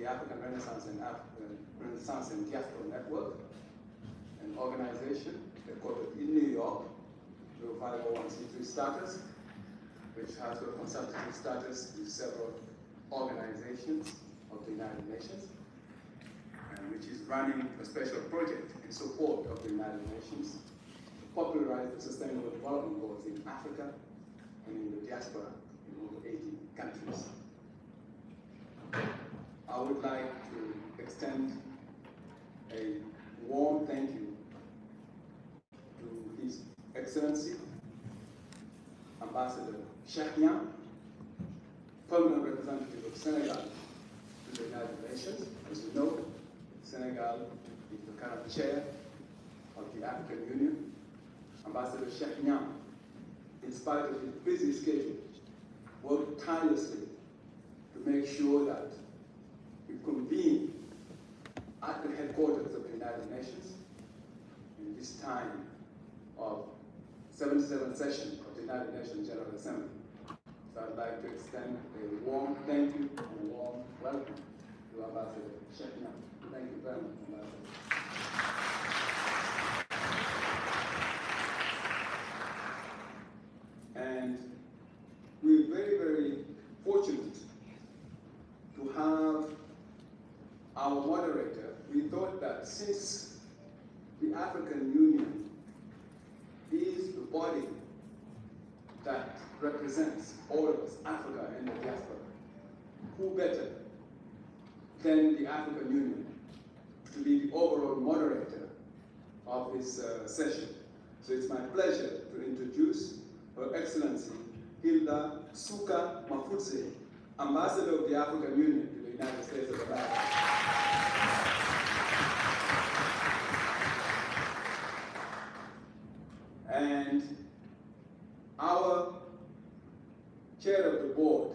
the African Renaissance and Diaspora Network, an organization headquartered in New York with 501c3 status, which has got consultative status with several organizations of the United Nations, and which is running a special project in support of the United Nations to popularize the Sustainable Development Goals in Africa and in the diaspora in over 80 countries. I would like to extend a warm thank you to His Excellency Ambassador Cheikh Niang, permanent representative of Senegal to the United Nations. As you know, Senegal is the current chair of the African Union. Ambassador Cheikh Niang, in spite of his busy schedule, worked tirelessly to make sure that we convene at the headquarters of the United Nations in this time of 77th session of the United Nations General Assembly. So I'd like to extend a warm thank you and a warm welcome to Ambassador Cheikh Niang. Thank you very much, Ambassador. And we're very, very fortunate to have our moderator. We thought that since the African Union is the body that represents all of us, Africa and the diaspora, who better than the African Union to be the overall moderator of this session. So it's my pleasure to introduce Her Excellency Hilda Suka Mafudze, Ambassador of the African Union to the United States of America. And our chair of the board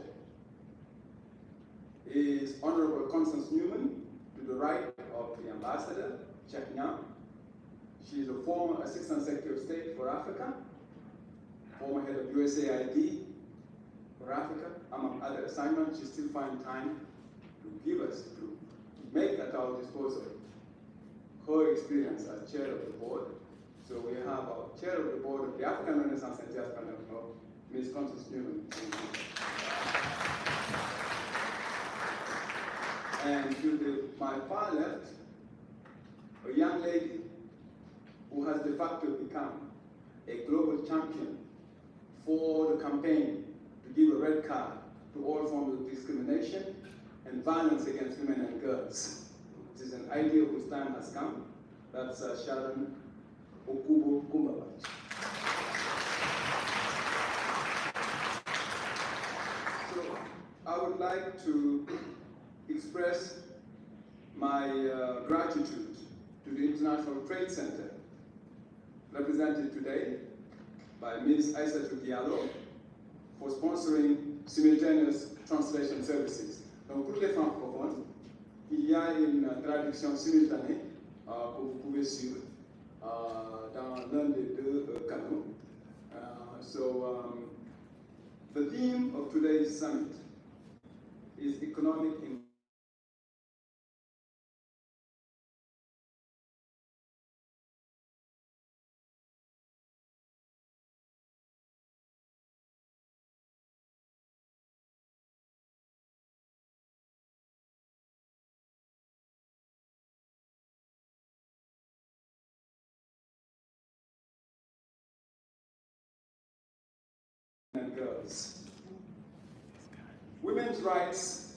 is Honorable Constance Newman, to the right of the Ambassador, Cheikh Niang. She is a former Assistant Secretary of State for Africa, former head of USAID for Africa, among other assignments. She still finds time to give us, to make at our disposal her experience as chair of the board. So we have our chair of the board of the African Renaissance and Diaspora Network, Ms. Constance Newman. And to my far left, a young lady who has de facto become a global champion for the campaign to give a red card to all forms of discrimination and violence against women and girls. It is an idea whose time has come. That's Sharon Okubo Kumbabat. So I would like to express my gratitude to the International Trade Center, represented today by Ms. Aïssatou Diallo, for sponsoring simultaneous translation services. Donc pour les francophones, il y a une traduction simultanée que vous pouvez suivre dans l'un des deux canaux. The theme of today's summit is economic and girls. Women's rights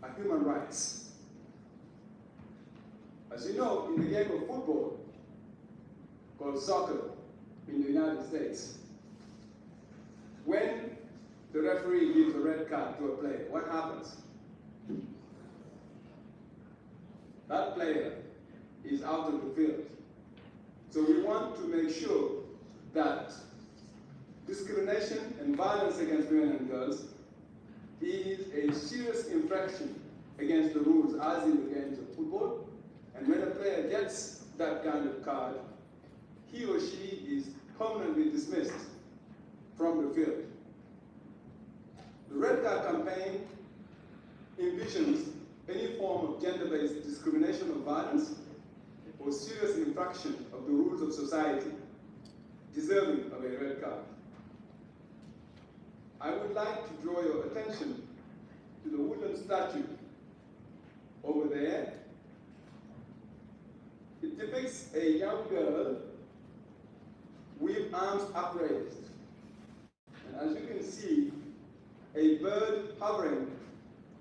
are human rights. As you know, in the game of football, called soccer in the United States, when the referee gives a red card to a player, what happens? That player is out of the field. So we want to make sure that discrimination and violence against women and girls is a serious infraction against the rules as in the games of football. And when a player gets that kind of card, he or she is permanently dismissed from the field. The Red Card campaign envisions any form gender-based discrimination or violence, or serious infraction of the rules of society, deserving of a red card. I would like to draw your attention to the wooden statue over there. It depicts a young girl with arms upraised. And as you can see, a bird hovering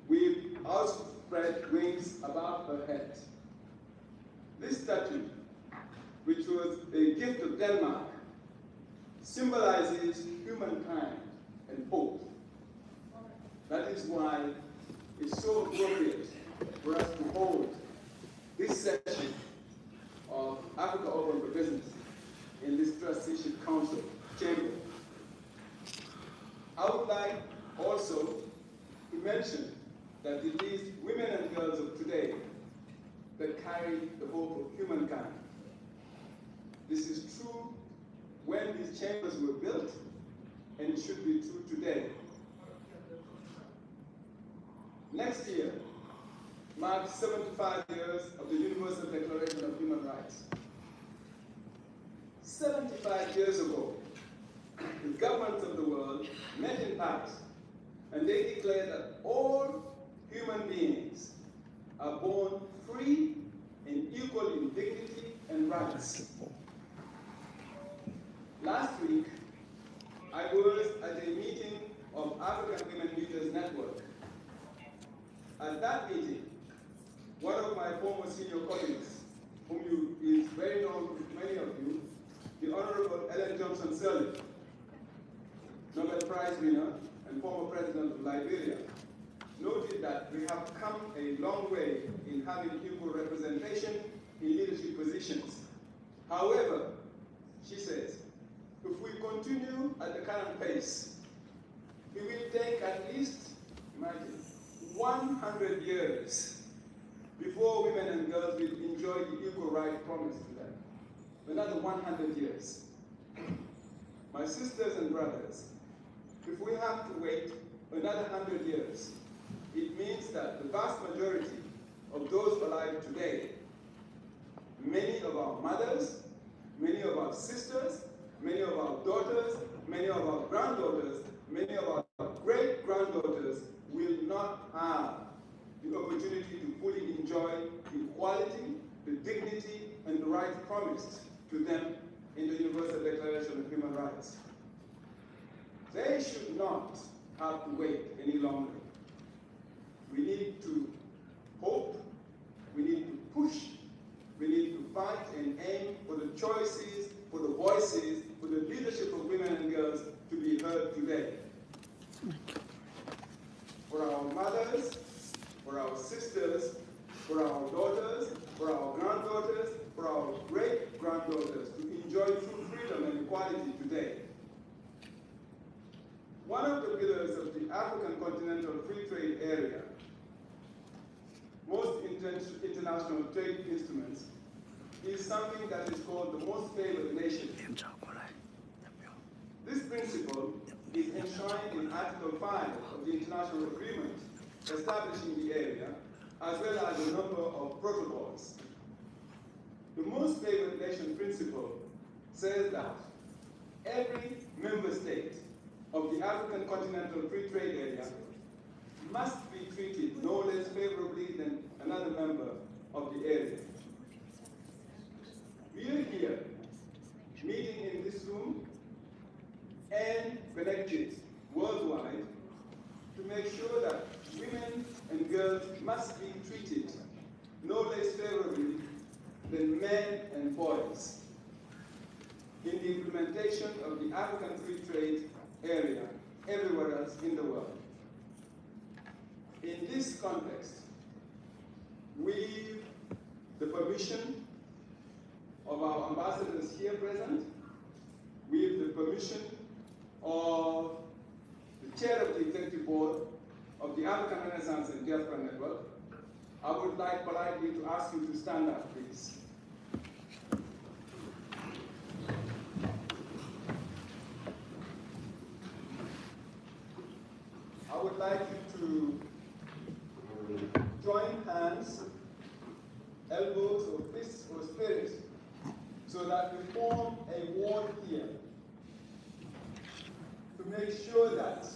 with outspread wings above her head. This statue, which was a gift of Denmark, symbolizes humankind and hope. That is why it's so appropriate for us to hold this session of Africa Open for Business in this trusteeship council chamber. I would like also to mention that it is women and girls of today that carry the hope of humankind. This is true when these chambers were built, and it should be true today. Next year marks 75 years of the Universal Declaration of Human Rights. 75 years ago, the governments of the world met in Paris, and they declared that all human beings are born free and equal in dignity and rights. Last week, I was at a meeting of African Women Leaders Network. At that meeting, one of my former senior colleagues, whom is very known to many of you, the Honorable Ellen Johnson Sirleaf, Nobel Prize winner and former president of Liberia, noted that we have come a long way in having equal representation in leadership positions. However, she says, if we continue at the current pace, it will take at least, imagine, 100 years before women and girls will enjoy the equal right promised to them. Another 100 years. My sisters and brothers, if we have to wait another 100 years, it means that the vast majority of those alive today, many of our mothers, many of our sisters, many of our daughters, many of our granddaughters, many of our great-granddaughters will not have the opportunity to fully enjoy the equality, the dignity, and the rights promised to them in the Universal Declaration of Human Rights. They should not have to wait any longer. We need to hope, we need to push, we need to fight and aim for the choices, for the voices, for the leadership of women and girls to be heard today. For our mothers, for our sisters, for our daughters, for our granddaughters, for our great-granddaughters to enjoy true freedom and equality today. One of the pillars of the African Continental Free Trade Area, most international trade instruments, is something that is called the most favored nation. This principle is enshrined in Article 5 of the International Agreement establishing the area, as well as a number of protocols. The most favored nation principle says that every member state of the African Continental Free Trade Area must be treated no less favorably than another member of the area. We are here, meeting in this room and connected worldwide to make sure that women and girls must be treated no less favorably than men and boys in the implementation of the African Free Trade Area everywhere else in the world. In this context, with the permission of our ambassadors here present, with the permission of the chair of the executive board of the African Renaissance and Diaspora Network, I would like politely to ask you to stand up, please. I would like you to join hands hands, elbows, or fists, or spirits, so that we form a wall here to make sure that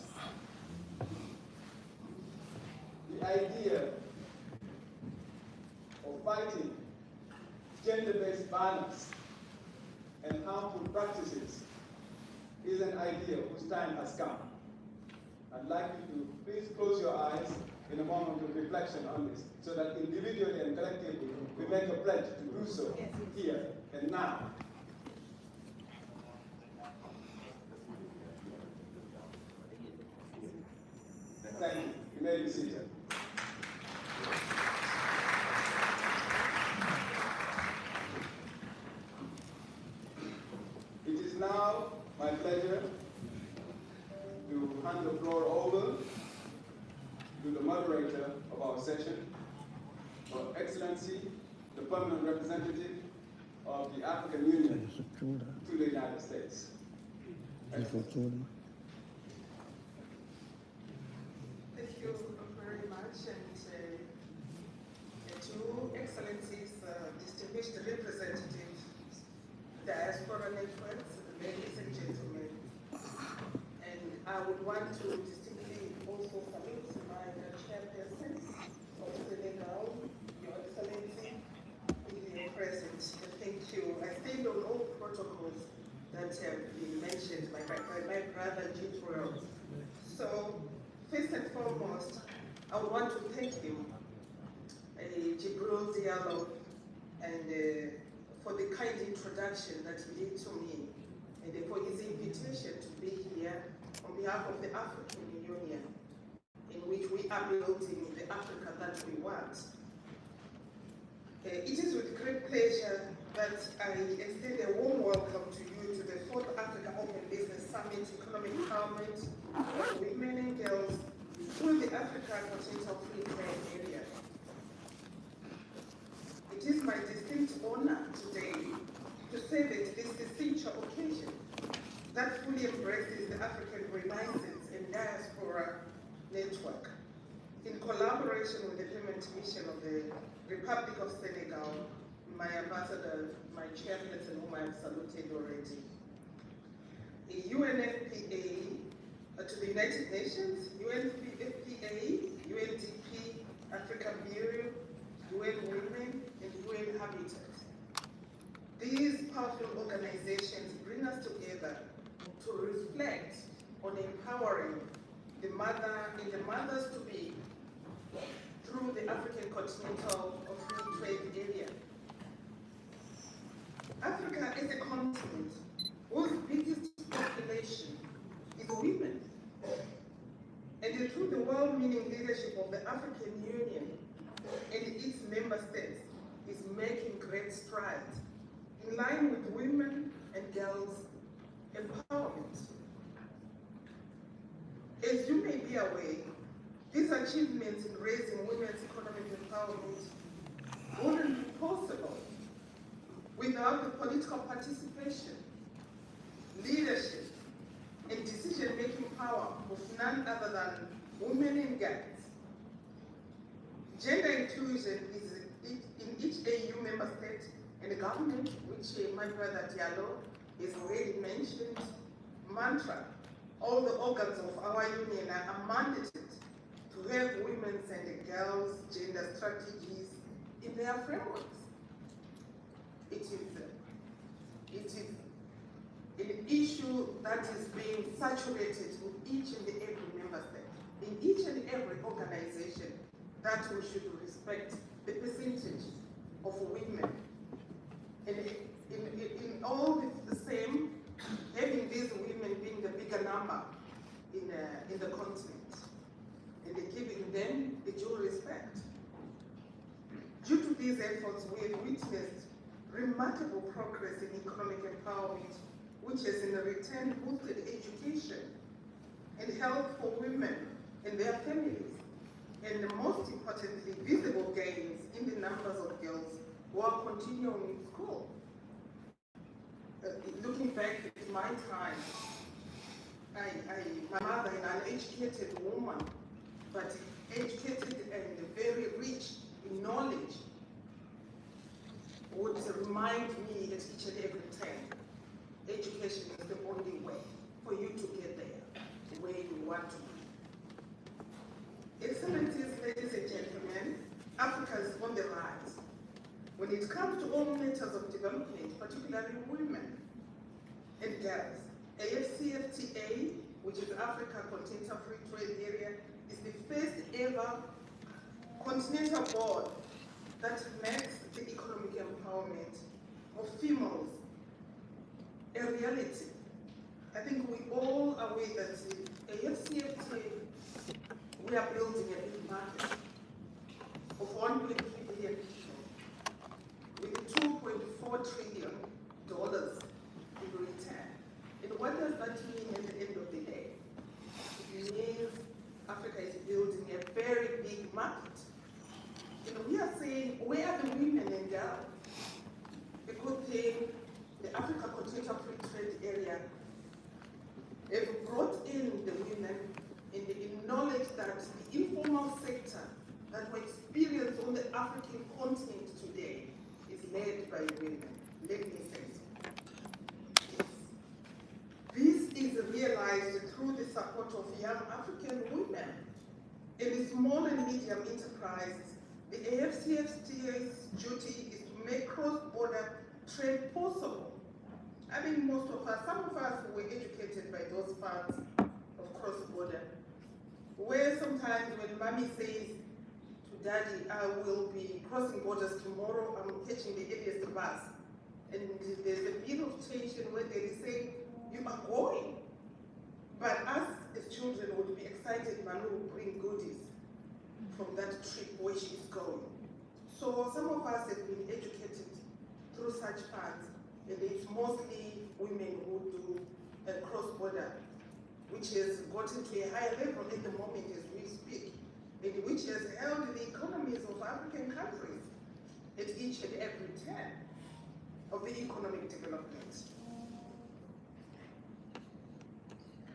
the idea of fighting gender-based violence and harmful practices is an idea whose time has come. I'd like you to please close your eyes in a moment of reflection on this, so that individually and collectively we make a pledge to do so here and now. Thank you. You may be seated. It is now my pleasure to hand the floor over to the moderator of our session, Her Excellency, the Permanent Representative of the African Union to the United States. Thank you very much, and to Excellencies, distinguished representatives, Diaspora networks, ladies and gentlemen. And I would want to distinctly also salute my chairperson of Senegal, Your Excellency, here present. Thank you. I stand on all protocols that have been mentioned by my brother Jibril. So, first and foremost, I would want to thank him, Jibril Diallo, and for the kind introduction that he did to me, and for his invitation to be here on behalf of the African Union, in which we are building the Africa that we want. It is with great pleasure that I extend a warm welcome to you to the 4th Africa Open Business Summit Economic Empowerment of Women and Girls through the Africa Continental Free Trade Area. It is my distinct honor today to say that this is such an occasion that fully embraces the African Renaissance and Diaspora Network in collaboration with the Permanent Mission of the Republic of Senegal, my ambassador, my chairperson, whom I have saluted already. A UNFPA to the United Nations, UNFPA, UNDP, African Bureau, UN Women, and UN Habita. These powerful organizations bring us together to reflect on empowering the mothers-to-be through the African Continental Free Trade Area. Africa is a continent whose biggest population is women. And through the well-meaning leadership of the African Union and its member states is making great strides in line with women and girls' empowerment. As you may be aware, these achievements in raising women's economic empowerment wouldn't be possible without the political participation, leadership, and decision-making power of none other than women and girls. Gender inclusion is in each AU member state and the government, which my brother Diallo has already mentioned, mantra. All the organs of our union are mandated to have women's and girls' gender strategies in their frameworks. It is an issue that is being saturated in each and every member state, in each and every organization, that we should respect the percentage of women. And in all the same, having these women being the bigger number in the continent, and giving them the due respect. Due to these efforts, we have witnessed remarkable progress in economic empowerment, which has in return boosted education and health for women and their families, and most importantly, visible gains in the numbers of girls who are continuing in school. Looking back at my time, my mother, an uneducated woman, but educated and very rich in knowledge would remind me at each and every time, education is the only way for you to get there, where you want to be. Excellencies, ladies and gentlemen, Africa is on the rise. When it comes to all matters of development, particularly women and girls, AfCFTA, which is Africa Continental Free Trade Area, is the first ever continental board that makes the economic empowerment of females a reality. I think we all are aware that AfCFTA, we are building a big market of 1.3 billion people with $2.4 trillion in return. And what does that mean at the end of the day? It means Africa is building a very big market. And we are saying, where are the women and girls? The good thing, the Africa Continental Free Trade Area have brought in the women and they acknowledge that the informal sector that we experience on the African continent today is led by women. Let me say so. This is realized through the support of young African women in small and medium enterprises. The AfCFTA's duty is to make cross-border trade possible. I mean, some of us were educated by those parts of cross-border, where sometimes when mommy says to daddy, I will be crossing borders tomorrow, I'm catching the earliest bus, and there's a bit of tension where they say, you are going. But us as children would be excited, Manu will bring goodies from that trip where she's going. So some of us have been educated through such paths, and it's mostly women who do cross-border, which has gotten to a high level at the moment as we speak, and which has held the economies of African countries at each and every turn of the economic development.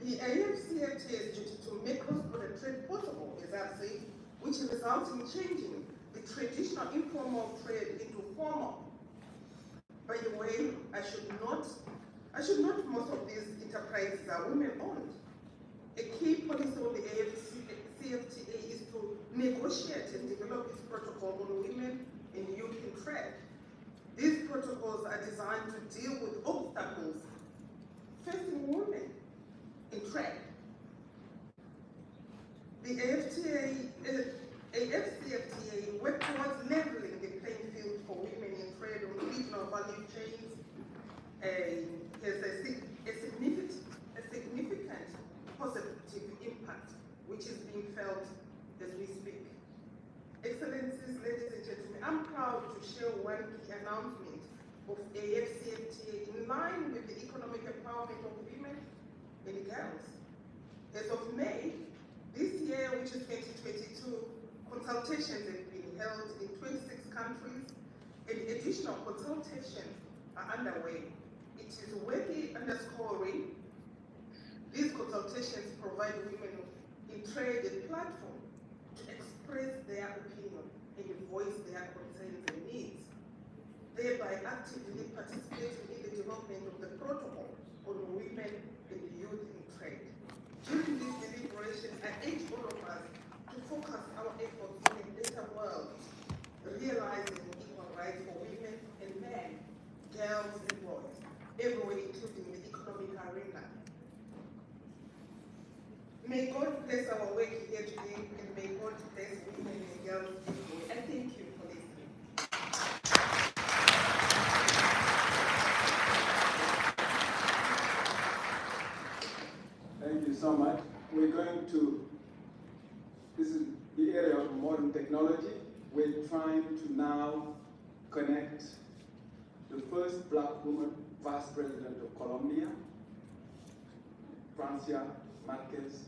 The AfCFTA's duty to make cross-border trade possible, as I've said, which results in changing the traditional informal trade into formal. By the way, I should not most of these enterprises are women-owned. A key policy of the AfCFTA is to negotiate and develop its protocol on women and youth in trade. These protocols are designed to deal with obstacles facing women in trade. The AfCFTA works towards leveling the playing field for women in trade on regional value chains and has a significant positive impact which is being felt as we speak. Excellencies, ladies and gentlemen, I'm proud to share one key announcement of AfCFTA in line with the economic empowerment of women and girls. As of May this year, which is 2022, consultations have been held in 26 countries and additional consultations are underway. It is worthy underscoring these consultations provide women in trade a platform to express their opinion and voice their concerns and needs, thereby actively participating in the development of the protocol on women and youth in trade. During this deliberation, I urge all of us to focus our efforts on a better world, realizing equal rights for women and men, girls and boys, everywhere, including the economic arena. May God bless our work here today, and may God bless women and girls everywhere. And thank you for listening. Thank you so much. We're going to, this is the area of modern technology. We're trying to now connect the first Black woman vice president of Colombia, Francia Marquez.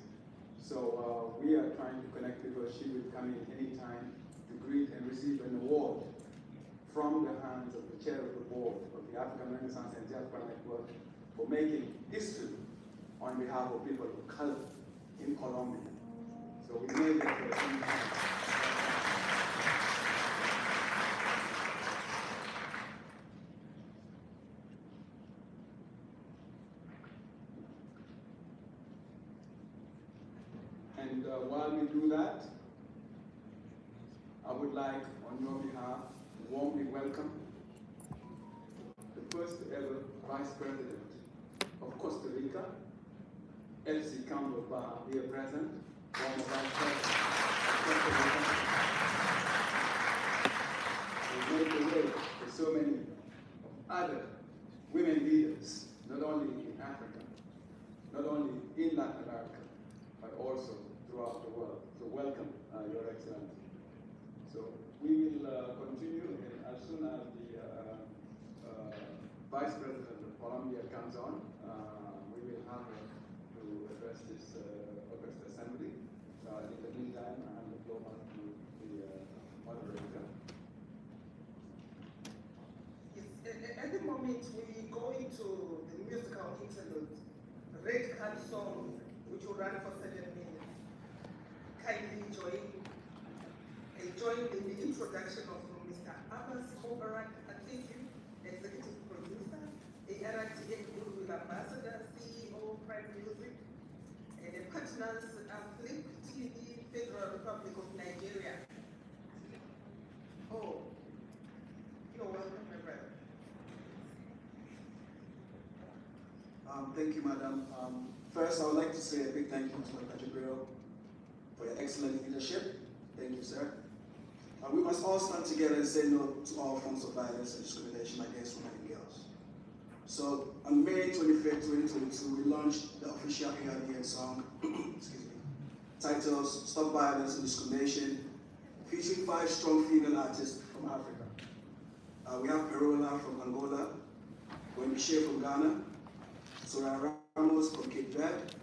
So we are trying to connect with her. She will come in anytime to greet and receive an award from the hands of the chair of the board of the African Renaissance and Diaspora Network for making history on behalf of people of color in Colombia. So we made it for And while we do that, I would like, on your behalf, to warmly welcome the first ever Vice President of Costa Rica, Elsie Campbell Barr, here present, former Vice President of Costa Rica. And made the way for so many other women leaders, not only in Africa, not only in Latin America, but also throughout the world. So welcome, Your Excellency. So we will continue, and as soon as the Vice President of Colombia comes on, we will have her to address this August Assembly. In the meantime, I hand the floor back to the moderator. Yes, at the moment we go into the musical interlude, Red Card song, which will run for 7 minutes. Kindly join in the introduction of Mr. Abbas Mubarak Atiku, Executive Producer, ARDN Goodwill Ambassador, CEO, Prime Music, and the partners are Flip TV, Federal Republic of Nigeria. Oh, you're welcome, my brother. Thank you, Madam. First, I would like to say a big thank you to Dr. Jibril for your excellent leadership. Thank you, sir. We must all stand together and say no to all forms of violence and discrimination against women and girls. So, on May 25th, 2022, we launched the official ARDN song, titled Stop Violence and Discrimination, featuring 5 strong female artists from Africa. We have Perola from Angola, Wendy Shea from Ghana, Soraya Ramos from Cape Verde,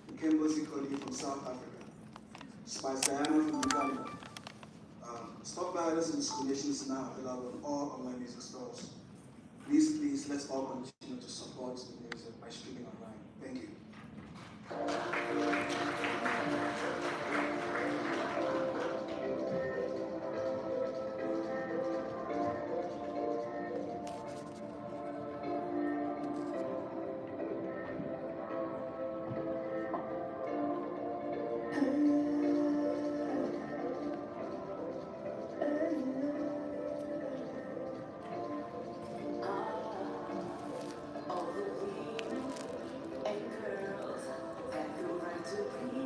and Kembo Zikodi from South Africa, Spice Diana from Uganda. Stop Violence and Discrimination is now available on all online music stores. Please, let's all continue to support the music by streaming online. Thank you. All the women and girls that the right to be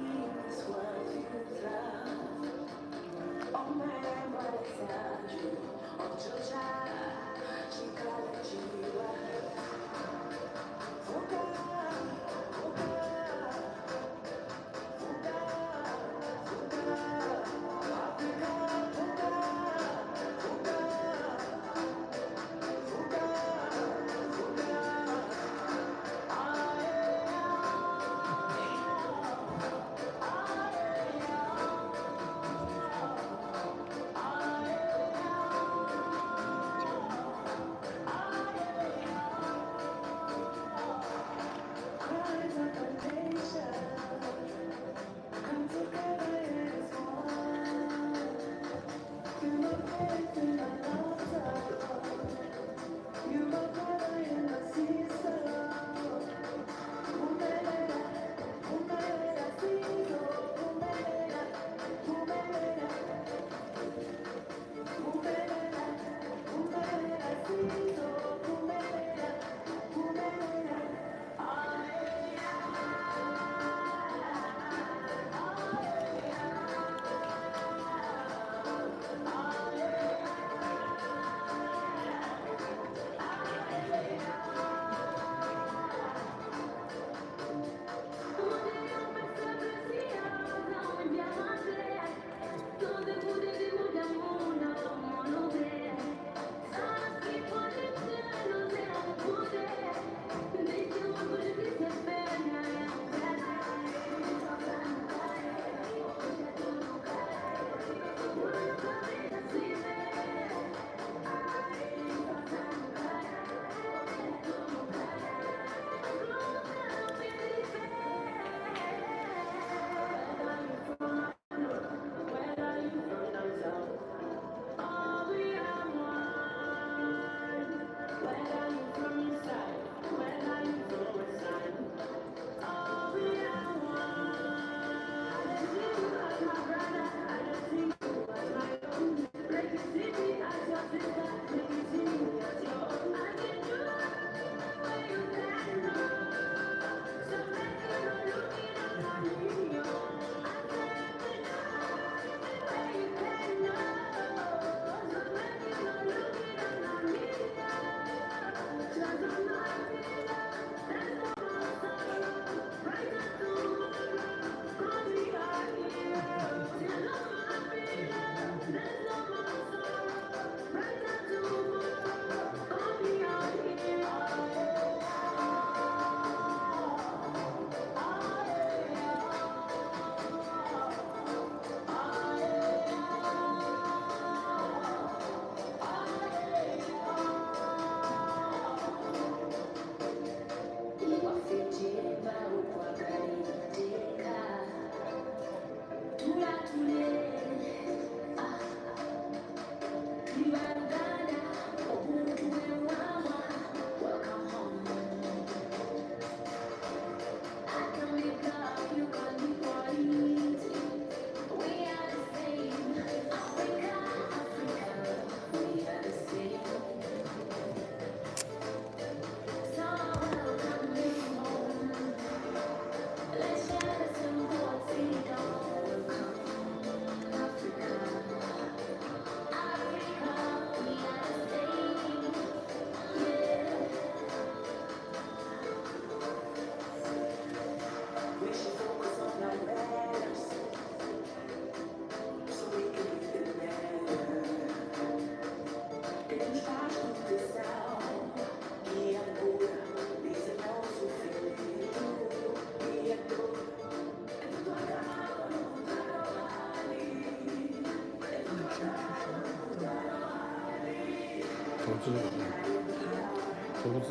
投资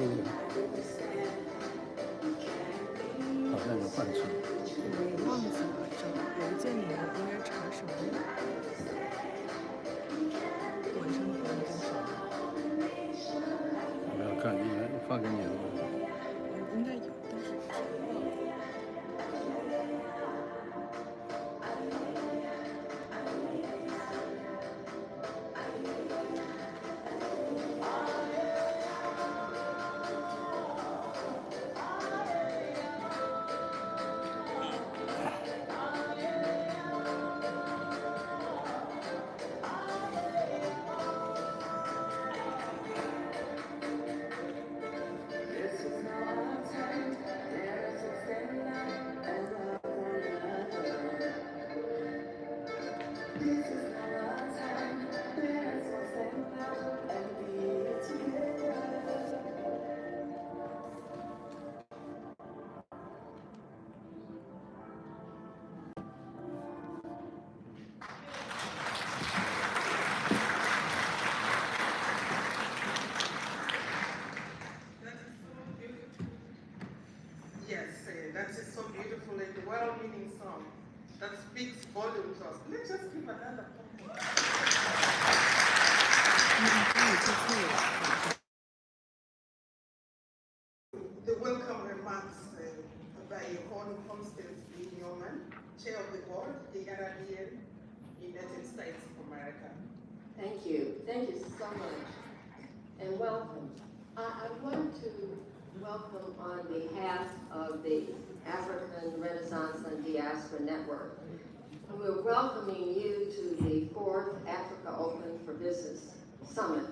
好像有换成。我忘记了，这邮件里面应该查什么？晚上回来跟什么？我没有看，应该发给你了。应该有，但是that is so beautiful and a well-meaning song that speaks volumes to us. Let's just give another point. The welcome remarks by Constance B. Newman, Chair of the Board, the ARDN, United States of America. Thank you. Thank you so much. And welcome. I want to welcome on behalf of the African Renaissance and Diaspora Network. And we're welcoming you to the 4th Africa Open for Business Summit.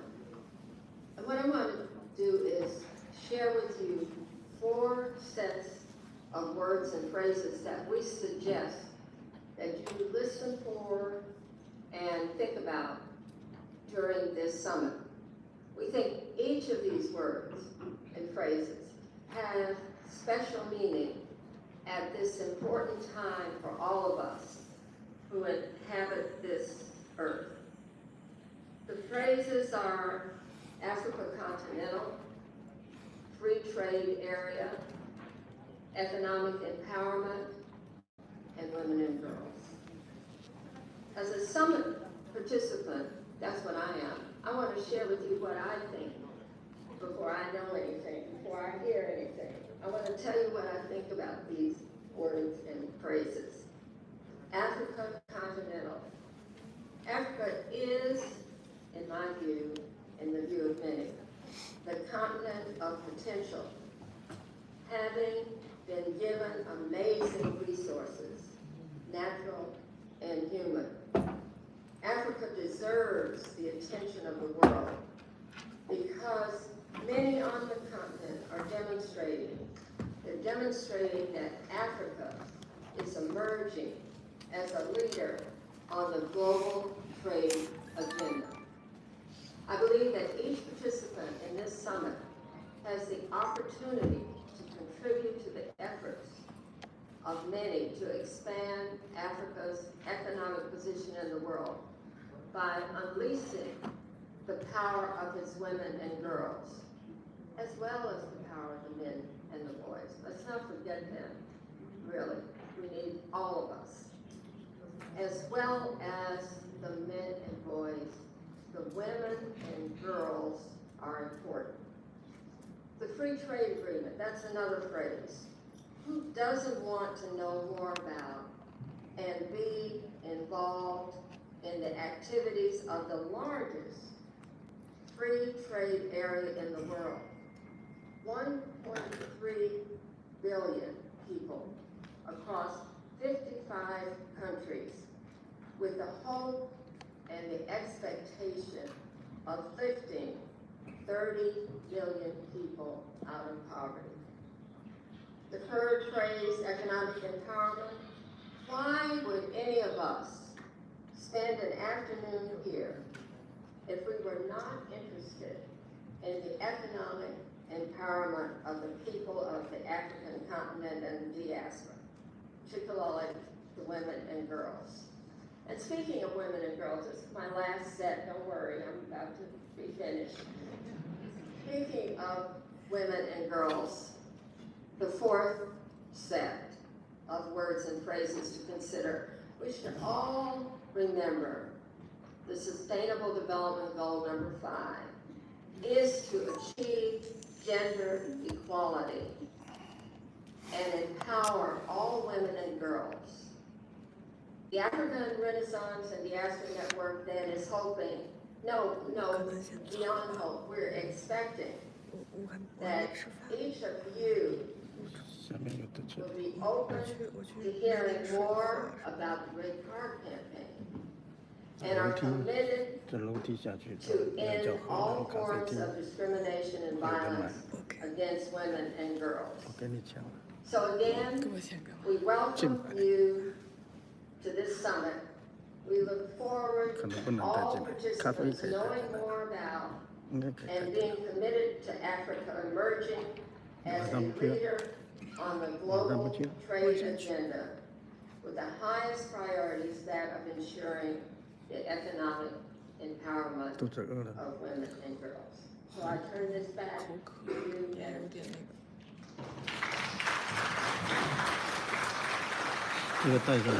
And what I want to do is share with you 4 sets of words and phrases that we suggest that you listen for and think about during this summit. We think each of these words and phrases have special meaning at this important time for all of us who inhabit this earth. The phrases are Africa Continental, free trade area, economic empowerment, and women and girls. As a summit participant, that's what I am. I want to share with you what I think before I know anything, before I hear anything. I want to tell you what I think about these words and phrases. Africa Continental. Africa is, in my view, in the view of many, the continent of potential, having been given amazing resources, natural and human. Africa deserves the attention of the world because many on the continent are demonstrating that Africa is emerging as a leader on the global trade agenda. I believe that each participant in this summit has the opportunity to contribute to the efforts of many to expand Africa's economic position in the world by unleashing the power of its women and girls, as well as the power of the men and the boys. Let's not forget them, really. We need all of us, as well as the men and boys. The women and girls are important. The free trade agreement, that's another phrase. Who doesn't want to know more about and be involved in the activities of the largest free trade area in the world? 1.3 billion people across 55 countries, with the hope and the expectation of lifting 30 million people out of poverty. The third phrase, economic empowerment. Why would any of us spend an afternoon here if we were not interested in the economic empowerment of the people of the African continent and the diaspora, particularly the women and girls. And speaking of women and girls, this is my last set, don't worry, I'm about to be finished. Speaking of women and girls, the fourth set of words and phrases to consider, we should all remember the Sustainable Development Goal number 5 is to achieve gender equality and empower all women and girls. The African Renaissance and Diaspora Network then is hoping, beyond hope, we're expecting that each of you will be open to hearing more about the Red Card campaign and are committed to end all forms of discrimination and violence against women and girls. So again, we welcome you to this summit. We look forward to all participants knowing more about and being committed to Africa emerging as a leader on the global trade agenda with the highest priorities that of ensuring the economic empowerment of women and girls. So I turn this back to you, Madam Chair. 这个带着，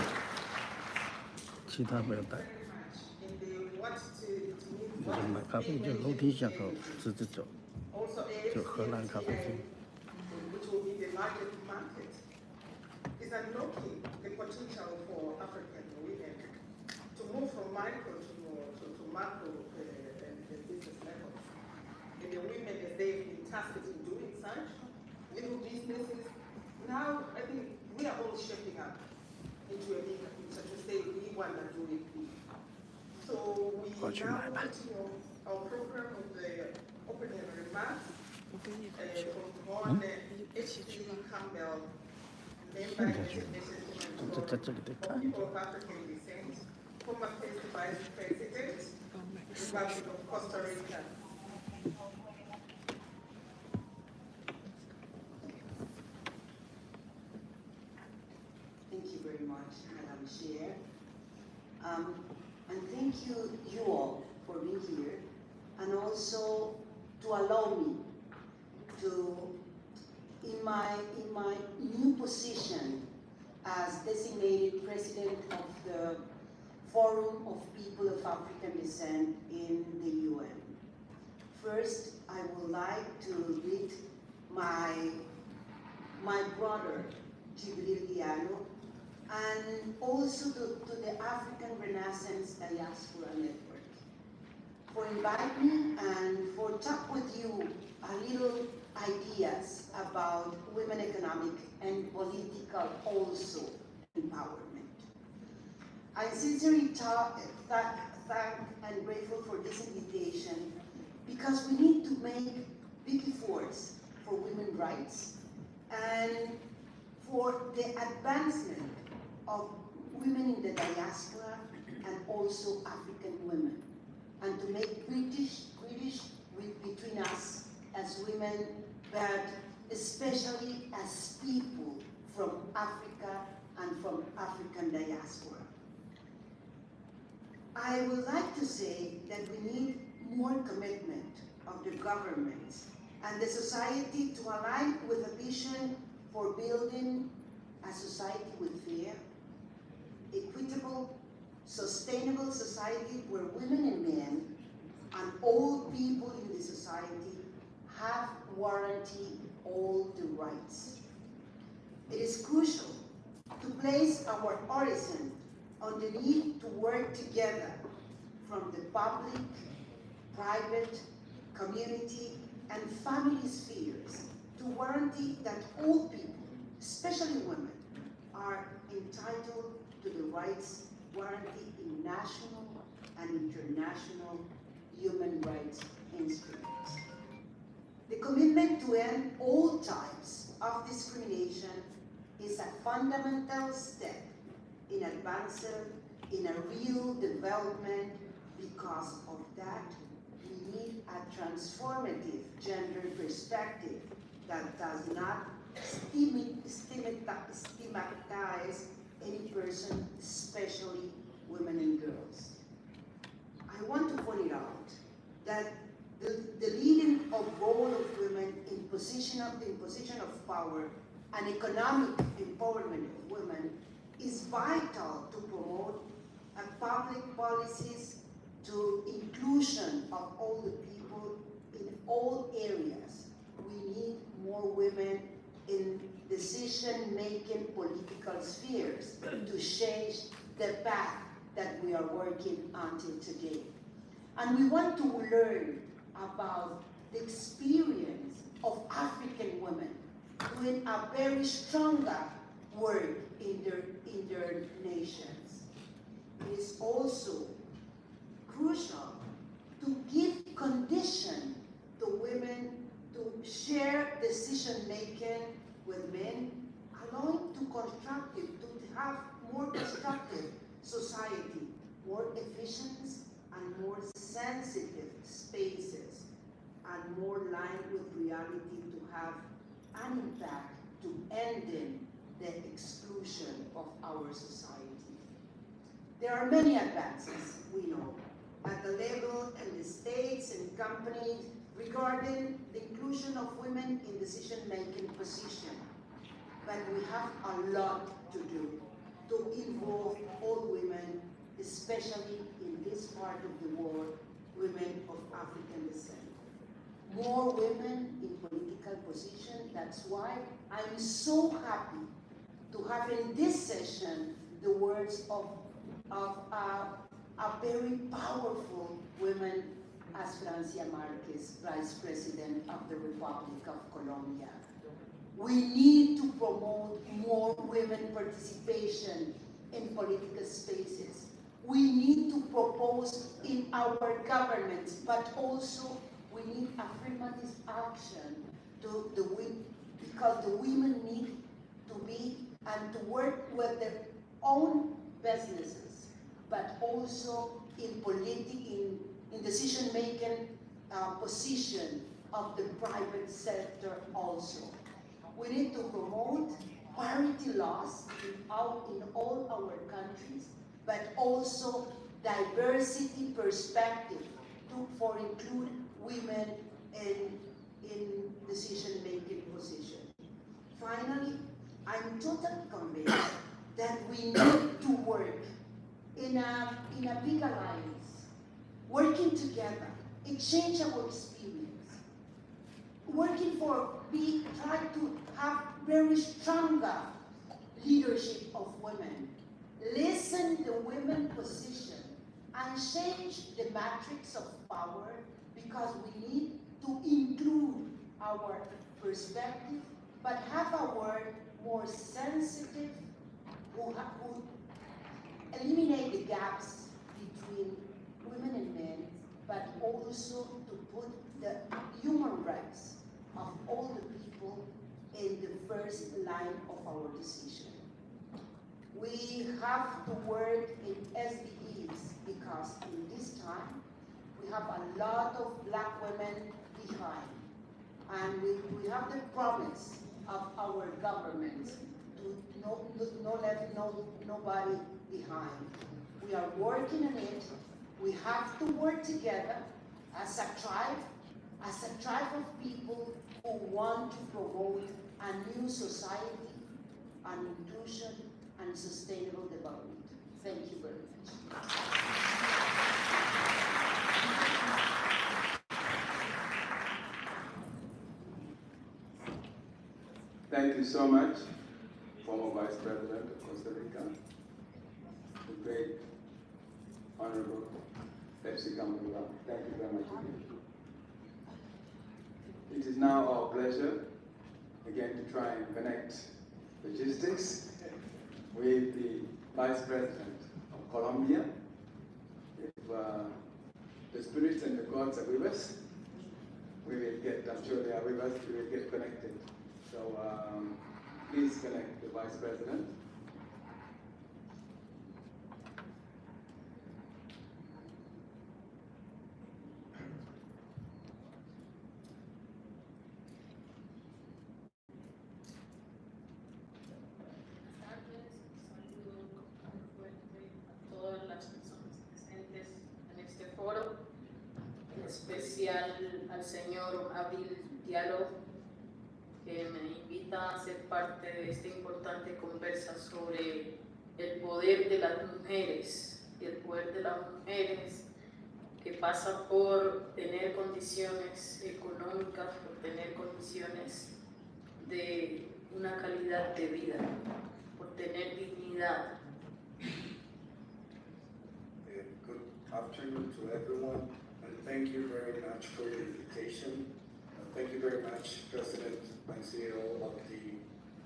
其他没有带。 And they want to 就是买咖啡就楼梯下口直直走， also 就荷兰咖啡厅。 which will be the largest market, is unlocking the potential for African women to move from micro to macro and business levels. And the women, as they've been tasked in doing such, little businesses, now I think we are all shaping up into a bigger picture to say we want to do it big. So we now continue our program of the opening remarks from H.G. Campbell, member of people of African descent, former first vice president, Republic of Costa Rica. Thank you very much, Madam Chair. And thank you all for being here, and also to allow me to, in my new position as designated president of the Forum of People of African Descent in the UN. First, I would like to greet my brother, Jibril Diallo, and also to the African Renaissance Diaspora Network for inviting me and for talk with you a little ideas about women economic and political also empowerment. I sincerely thank and grateful for this invitation because we need to make big efforts for women's rights and for the advancement of women in the diaspora and also African women, and to make British between us as women, but especially as people from Africa and from African diaspora. I would like to say that we need more commitment of the governments and the society to align with a vision for building a society with fair, equitable, sustainable society where women and men and all people in the society have guaranteed all the rights. It is crucial to place our horizon on the need to work together from the public, private, community, and family spheres to guarantee that all people, especially women, are entitled to the rights guaranteed in national and international human rights instruments. The commitment to end all types of discrimination is a fundamental step in advancing in a real development Because of that, we need a transformative gender perspective that does not stigmatize any person, especially women and girls. I want to point out that the leading of role of women in position of power and economic empowerment of women is vital to promote public policies to inclusion of all the people in all areas. We need more women in decision-making political spheres to change the path that we are working until today. And we want to learn about the experience of African women doing a very stronger work in their nations. It is also crucial to give condition to women to share decision-making with men, allowing to have more constructive society, more efficient and more sensitive spaces, and more lined with reality to have an impact to ending the exclusion of our society. There are many advances, we know, at the level and the states and companies regarding the inclusion of women in decision-making position. But we have a lot to do to involve all women, especially in this part of the world, women of African descent. More women in political position. That's why I'm so happy to have in this session the words of a very powerful woman as Francia Marquez, Vice President of the Republic of Colombia. We need to promote more women participation in political spaces. We need to propose in our governments, but also we need affirmative action because the women need to be and to work with their own businesses, but also in decision-making position of the private sector also. We need to promote parity laws in all our countries, but also diversity perspective for include women in decision-making position. Finally, I'm totally convinced that we need to work in a big alliance, working together, exchange our experience, try to have very stronger leadership of women, listen the women position, and change the matrix of power, because we need to include our perspective, but have a word more sensitive, who eliminate the gaps between women and men, but also to put the human rights of all the people in the first line of our decision. We have to work in SDGs because in this time we have a lot of Black women behind, and we have the promise of our government to not let nobody behind. We are working on it. We have to work together as a tribe of people who want to promote a new society, and inclusion, and sustainable development. Thank you very much. Thank you so much, former Vice President of Costa Rica, the great Honorable Pepsi Company. Thank you very much indeed. It is now our pleasure, again, to try and connect logistics with the Vice President of Colombia. If the spirits and the gods are with us, we will get, I'm sure they are with us, we will get connected. So please connect the Vice President. especial al señor Habita, que me invita a ser parte de esta importante conversa sobre el poder de las mujeres y el poder de las mujeres que pasa por tener condiciones económicas, por tener condiciones de una calidad de vida, por tener dignidad. Good afternoon to everyone, and thank you very much for the invitation. Thank you very much, President and CEO of the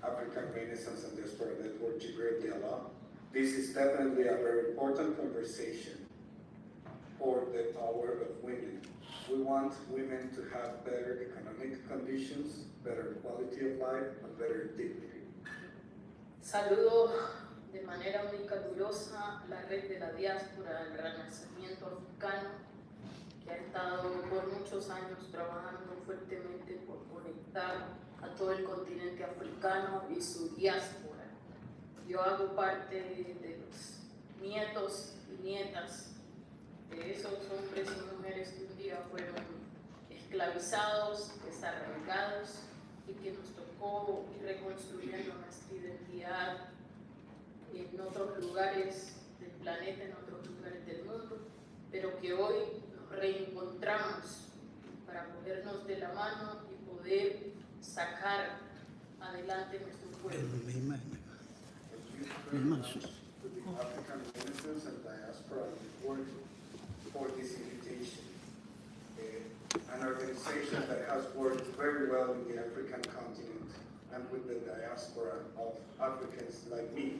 African Renaissance and Diaspora Network, Jibril Diallo. This is definitely a very important conversation for the power of women. We want women to have better economic conditions, better quality of life, and better dignity. Saludo de manera muy calurosa la red de la diáspora, el renacimiento africano, que ha estado por muchos años trabajando fuertemente por conectar a todo el continente africano y su diáspora. Yo hago parte de los nietos y nietas de esos hombres y mujeres que un día fueron esclavizados, desarraigados y que nos tocó ir reconstruyendo nuestra identidad en otros lugares del planeta, en otros lugares del mundo, pero que hoy nos reencontramos para cogernos de la mano y poder sacar adelante nuestro pueblo. To the African Renaissance and Diaspora Network for this invitation. An organization that has worked very well in the African continent and with the diaspora of Africans like me.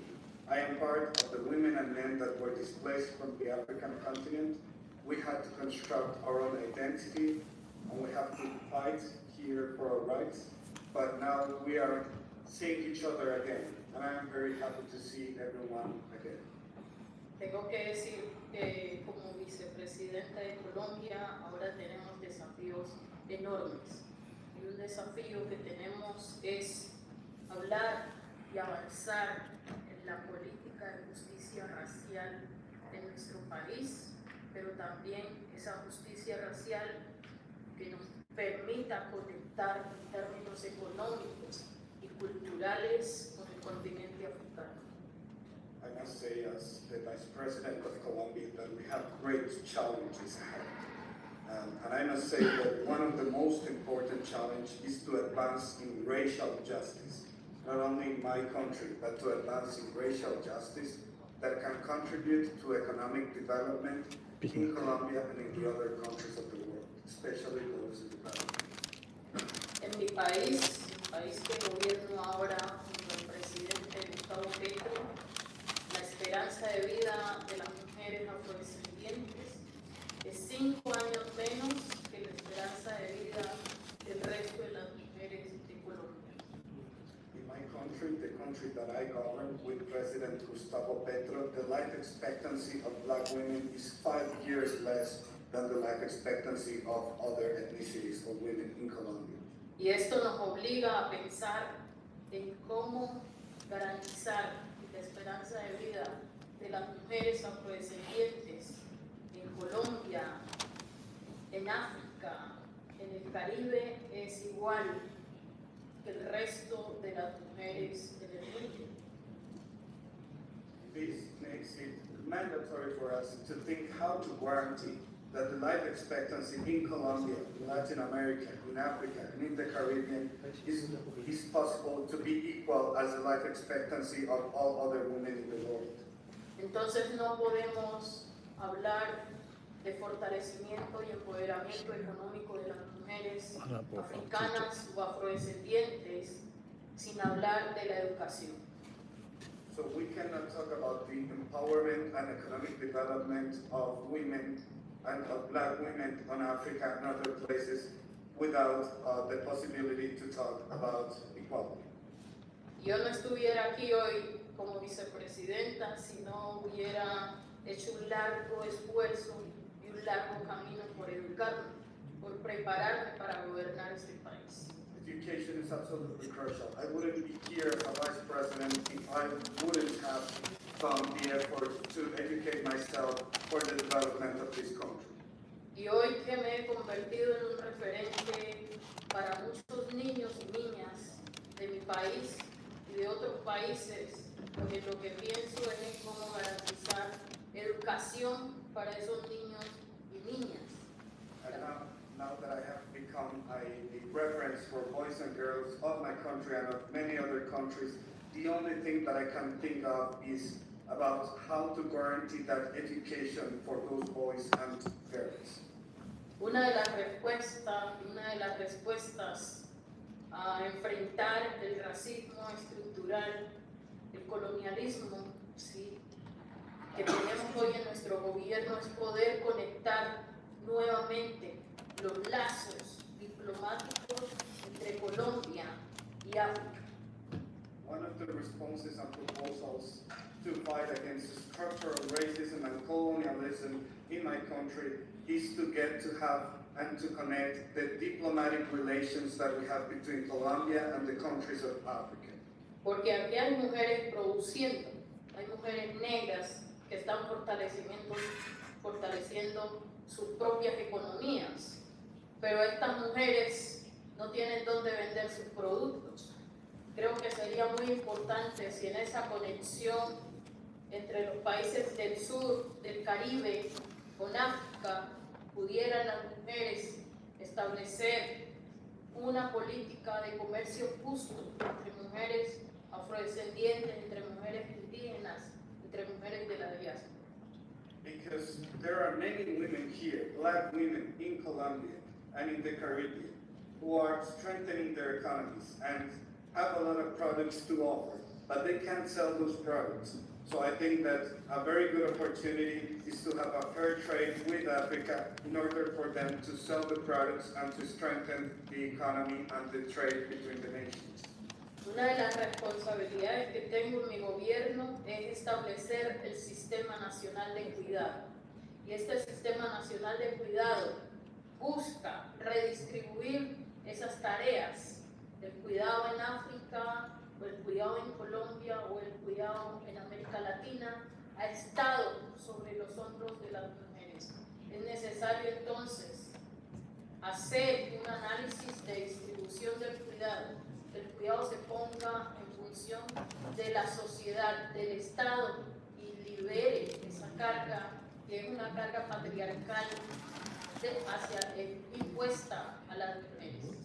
I am part of the women and men that were displaced from the African continent. We had to construct our own identity, and we have to fight here for our rights. But now we are seeing each other again, and I am very happy to see everyone again. Tengo que decir que como vicepresidenta de Colombia ahora tenemos desafíos enormes. Y un desafío que tenemos es hablar y avanzar en la política de justicia racial en nuestro país, pero también esa justicia racial que nos permita conectar en términos económicos y culturales con el continente africano. I must say, as the Vice President of Colombia, that we have great challenges ahead. And I must say that one of the most important challenges is to advance in racial justice, not only in my country, but to advance in racial justice that can contribute to economic development in Colombia and in the other countries of the world, especially those in development. En mi país, el país que gobierno ahora junto al presidente Gustavo Petro, la esperanza de vida de las mujeres afrodescendientes es 5 años menos que la esperanza de vida del resto de las mujeres de Colombia. In my country, the country that I govern with President Gustavo Petro, the life expectancy of black women is 5 years less than the life expectancy of other ethnicities or women in Colombia. Y esto nos obliga a pensar en cómo garantizar la esperanza de vida de las mujeres afrodescendientes en Colombia, en África, en el Caribe es igual que el resto de las mujeres en el mundo. This makes it mandatory for us to think how to guarantee that the life expectancy in Colombia, in Latin America, in Africa, and in the Caribbean is possible to be equal as the life expectancy of all other women in the world. Entonces no podemos hablar de fortalecimiento y empoderamiento económico de las mujeres africanas o afrodescendientes sin hablar de la educación. So we cannot talk about the empowerment and economic development of women and of black women on Africa and other places without the possibility to talk about equality. Yo no estuviera aquí hoy como vicepresidenta si no hubiera hecho un largo esfuerzo y un largo camino por educarme, por prepararme para gobernar este país. Education is absolutely crucial. I wouldn't be here as Vice President if I wouldn't have done the effort to educate myself for the development of this country. Y hoy que me he convertido en un referente para muchos niños y niñas de mi país y de otros países, porque lo que pienso es cómo garantizar educación para esos niños y niñas. And now that I have become a reference for boys and girls of my country and of many other countries, the only thing that I can think of is about how to guarantee that education for those boys and girls. Una de las respuestas a enfrentar el racismo estructural, el colonialismo, ¿sí?, que tenemos hoy en nuestro gobierno es poder conectar nuevamente los lazos diplomáticos entre Colombia y África. One of the responses and proposals to fight against structural racism and colonialism in my country is to get to have and to connect the diplomatic relations that we have between Colombia and the countries of Africa. Porque aquí hay mujeres produciendo, hay mujeres negras que están fortaleciendo sus propias economías, pero estas mujeres no tienen dónde vender sus productos. Creo que sería muy importante si en esa conexión entre los países del sur, del Caribe, con África, pudieran las mujeres establecer una política de comercio justo entre mujeres afrodescendientes, entre mujeres indígenas, entre mujeres de la diáspora. Because there are many women here, black women in Colombia and in the Caribbean, who are strengthening their economies and have a lot of products to offer, but they can't sell those products. So I think that a very good opportunity is to have a fair trade with Africa in order for them to sell the products and to strengthen the economy and the trade between the nations. Una de las responsabilidades que tengo en mi gobierno es establecer el Sistema Nacional de Cuidado. Y este Sistema Nacional de Cuidado busca redistribuir esas tareas, el cuidado en África, o el cuidado en Colombia, o el cuidado en América Latina, ha estado sobre los hombros de las mujeres. Es necesario entonces hacer un análisis de distribución del cuidado, que el cuidado se ponga en función de la sociedad, del Estado, y libere esa carga, que es una carga patriarcal impuesta a las mujeres.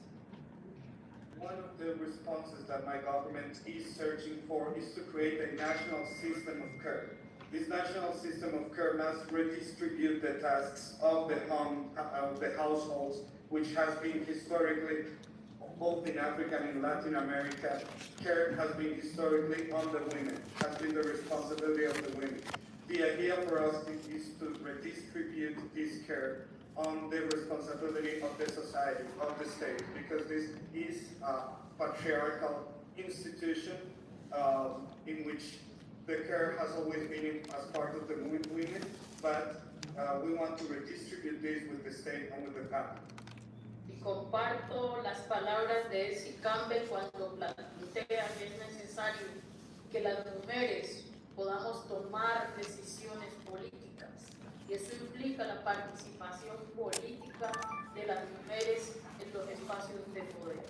One of the responses that my government is searching for is to create a national system of care. This national system of care must redistribute the tasks of the home, of the households, which has been historically, both in Africa and in Latin America, care has been historically on the women, has been the responsibility of the women. The idea for us is to redistribute this care on the responsibility of the society, of the state, because this is a patriarchal institution in which the care has always been as part of the women, but we want to redistribute this with the state and with the family. Y comparto las palabras de Elsie Campbell cuando plantea que es necesario que las mujeres podamos tomar decisiones políticas. Y eso implica la participación política de las mujeres en los espacios de poder.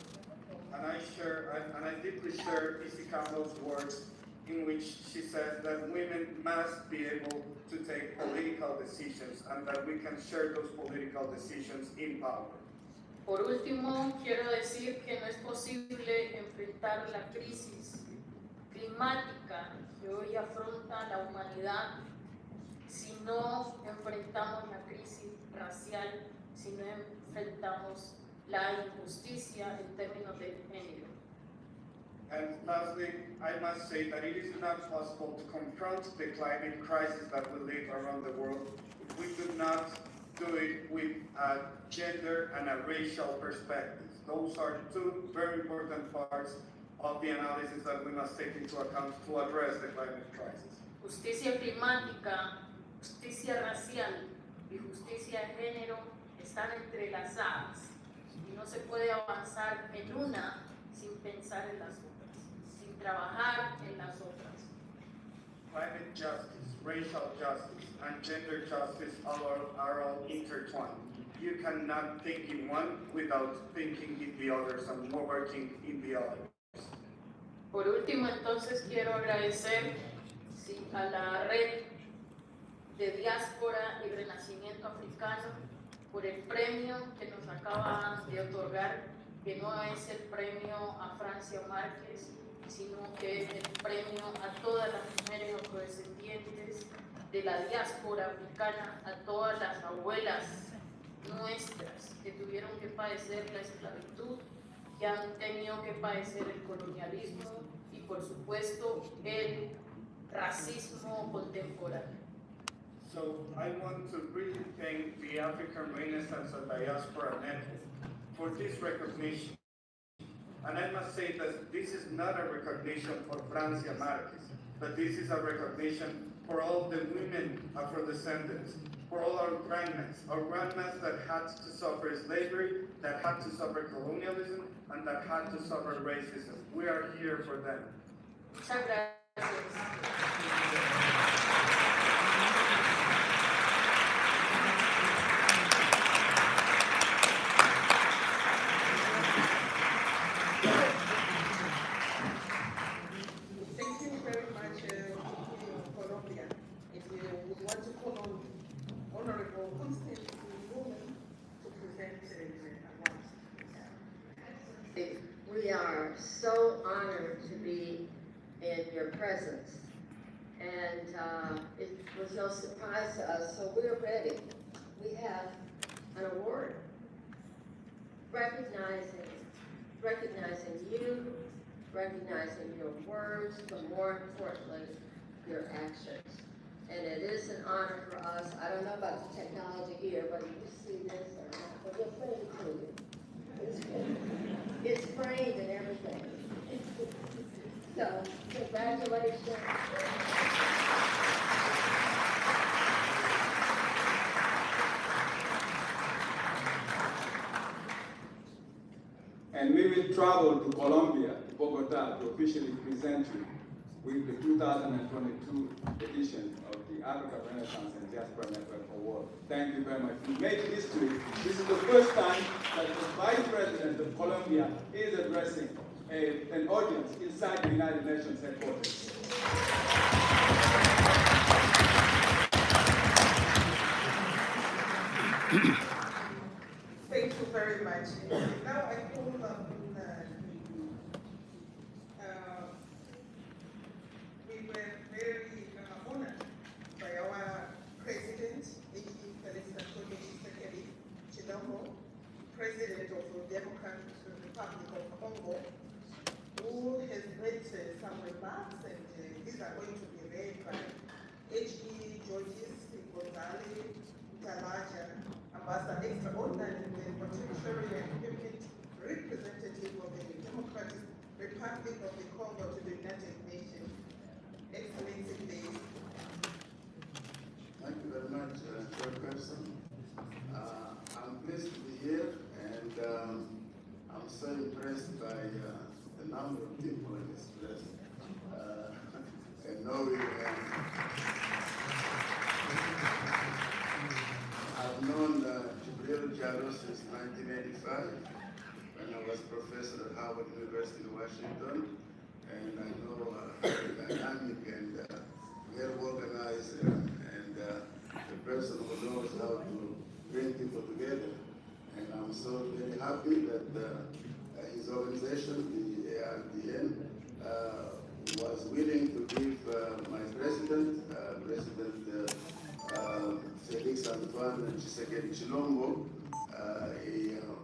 And I deeply share Elsie Campbell's words in which she says that women must be able to take political decisions and that we can share those political decisions in power. Por último, quiero decir que no es posible enfrentar la crisis climática que hoy afronta la humanidad si no enfrentamos la crisis racial, si no enfrentamos la injusticia en términos de género. And lastly, I must say that it is not possible to confront the climate crisis that we live around the world if we do not do it with a gender and a racial perspective. Those are two very important parts of the analysis that we must take into account to address the climate crisis. Justicia climática, justicia racial y justicia de género están entrelazadas y no se puede avanzar en una sin pensar en las otras, sin trabajar en las otras. climate justice, racial justice, and gender justice are all intertwined. You cannot think in one without thinking in the others and working in the others. Por último, entonces quiero agradecer a la red de Diáspora y Renacimiento Africano por el premio que nos acaban de otorgar, que no es el premio a Francia Márquez, sino que es el premio a todas las mujeres afrodescendientes de la diáspora africana, a todas las abuelas nuestras que tuvieron que padecer la esclavitud, que han tenido que padecer el colonialismo y por supuesto el racismo contemporáneo. So I want to really thank the African Renaissance and Diaspora Network for this recognition. And I must say that this is not a recognition for Francia Márquez, but this is a recognition for all the women Afro-descendants, for all our grandmas that had to suffer slavery, that had to suffer colonialism, and that had to suffer racism. We are here for them. Muchas gracias. Thank you very much, Colombia. If you would want to call on Honorable Continental to present We are so honored to be in your presence, and it was no surprise to us, so we're ready. We have an award recognizing you, recognizing your words, but more importantly, your actions. And it is an honor for us. I don't know about the technology here, but you see this or not, but we'll send it to you. It's framed and everything. So, congratulations. And we will travel to Colombia, to Bogota, to officially present you with the 2022 edition of the Africa Renaissance and Diaspora Network Award. Thank you very much. We made history. This is the first time that the Vice President of Colombia is addressing an audience inside the United Nations headquarters. Thank you very much. Now I call up we were very honored by our President, President of the Democratic Republic of Congo, who has made some remarks, and these are going to be read by H.E. Georges, Gonzalez, Talaja, Ambassador Extraordinary Contributory and Permanent Representative of the Democratic Republic of the Congo to the United Nations. Excellency, please. Thank you very much, Chairperson. I'm pleased to be here, and I'm so impressed by the number of people in this place. And knowing I've known Jibril Jalo since 1985, when I was professor at Harvard University in Washington, and I know dynamic and well-organized and the person who knows how to bring people together. And I'm so very happy that his organization, the ARDN, was willing to give my president, President Felix Antoine Tshisekedi Chilombo,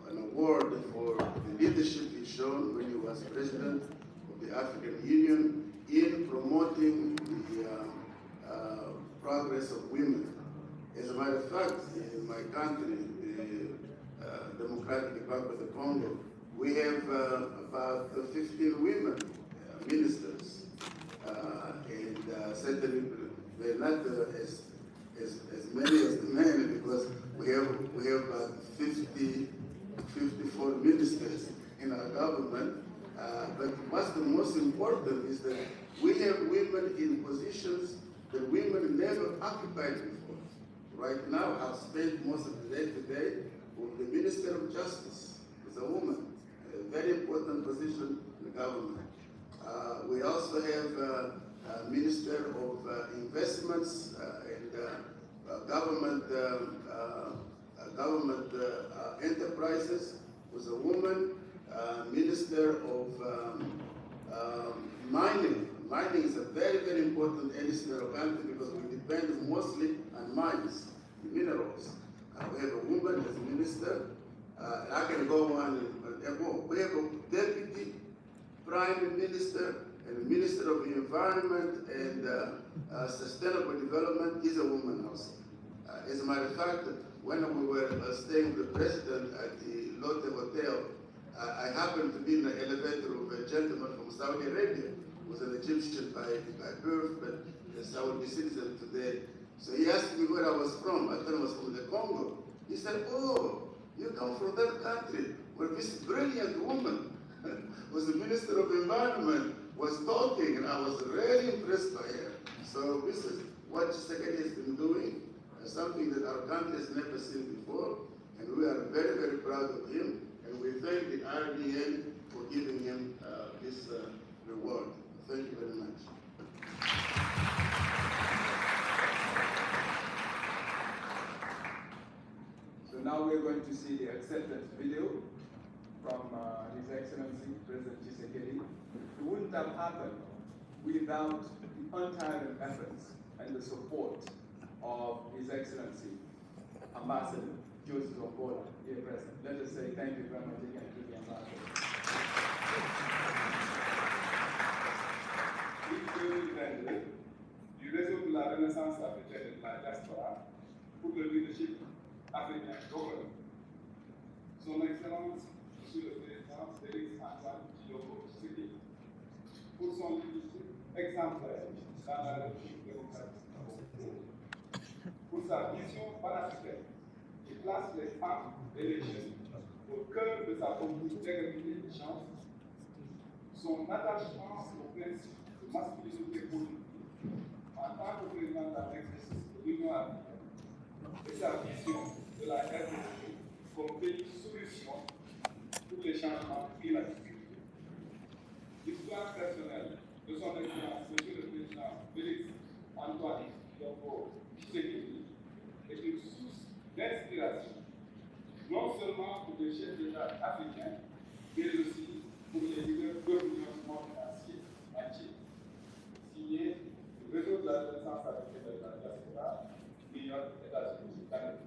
an award for the leadership he showed when he was president of the African Union in promoting the progress of women. As a matter of fact, in my country, the Democratic Republic of the Congo, we have about 15 women ministers, and certainly they're not as many as the men, because we have about 54 ministers in our government, But what's the most important is that we have women in positions that women never occupied before. Right now, I've spent most of the day today with the Minister of Justice, who's a woman, a very important position in the government. We also have Minister of Investments and government enterprises, who's a woman. Minister of Mining. Mining is a very, very important industry in our country because we depend mostly on mines, minerals. We have a woman as minister. I can go on and more. We have a deputy prime minister and the minister of the environment and sustainable development is a woman also. As a matter of fact, when we were staying with the president at the Lotte Hotel, I happened to be in the elevator with a gentleman from Saudi Arabia, who was an Egyptian by birth, but a Saudi citizen today. So he asked me where I was from. I told him I was from the Congo. He said, "Oh, you come from that country where this brilliant woman was the Minister of Environment, was talking," and I was really impressed by her. So this is what Tshisekedi has been doing, something that our country has never seen before, and we are very, very proud of him. And we thank the ARDN for giving him this reward. Thank you very much. So now we're going to see the acceptance video from His Excellency President Tshisekedi. It wouldn't have happened without the untiring efforts and the support of His Excellency Ambassador Joseph Obola, dear President. Let us say thank you very much again to the Ambassador. Du réseau de la Renaissance africaine et de la Diaspora pour le leadership africain global. Son Excellence, Monsieur le Président Félix Antoine Tshilombo Tshisekedi, pour son leadership exemplaire dans la République démocratique du Congo, pour sa vision panafricaine qui place les femmes et les jeunes au cœur de sa politique d'égalité des chances, son attachement au principe de masculinité politique en tant que président d'un exercice de l'Union africaine et sa vision de la RDC comme pays solution pour les changements climatiques. L'histoire personnelle de son Excellence, Monsieur le Président Félix Antoine Tshilombo Tshisekedi est une source d'inspiration, non seulement pour les chefs d'État africains, mais aussi pour les leaders d'opinion du monde entier. Signé le réseau de la Renaissance africaine de la Diaspora, New York, États-Unis, Canada.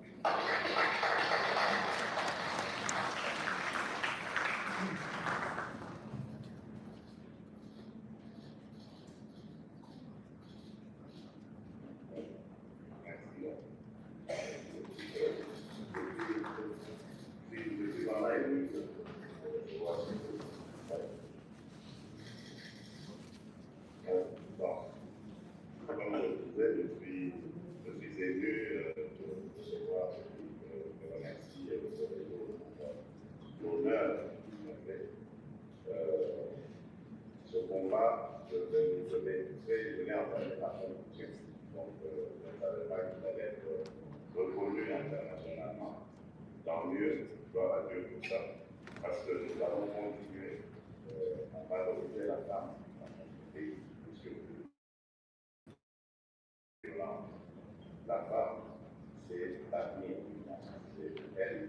Tant mieux, gloire à Dieu pour ça, parce que nous allons continuer à valoriser la femme dans notre pays, puisque la femme, c'est l'avenir, c'est elle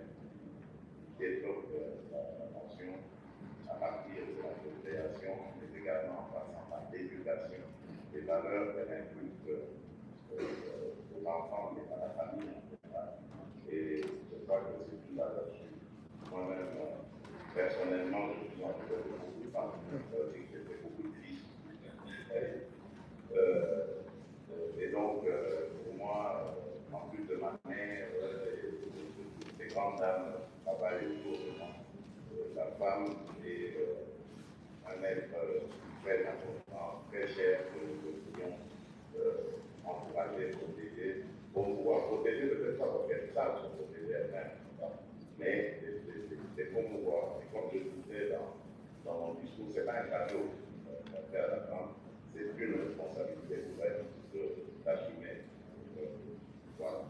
qui développe la nation à partir de la procréation, mais également en passant par l'éducation, les valeurs qu'elle inculque aux enfants et à la famille. Et je crois que c'est une valeur. Moi-même, personnellement, je suis entouré de beaucoup de femmes, j'ai fait beaucoup de filles. Et donc, pour moi, en plus de ma mère, ces grandes dames travaillent autour de moi. La femme est un être très important, très cher, que nous devrions encourager, protéger, pour pouvoir protéger peut-être pas parce qu'elles savent se protéger elles-mêmes, mais c'est promouvoir. Et comme je disais dans dans mon discours, ce n'est pas un cadeau faire la France, c'est une responsabilité pour elle d'assumer. Voilà.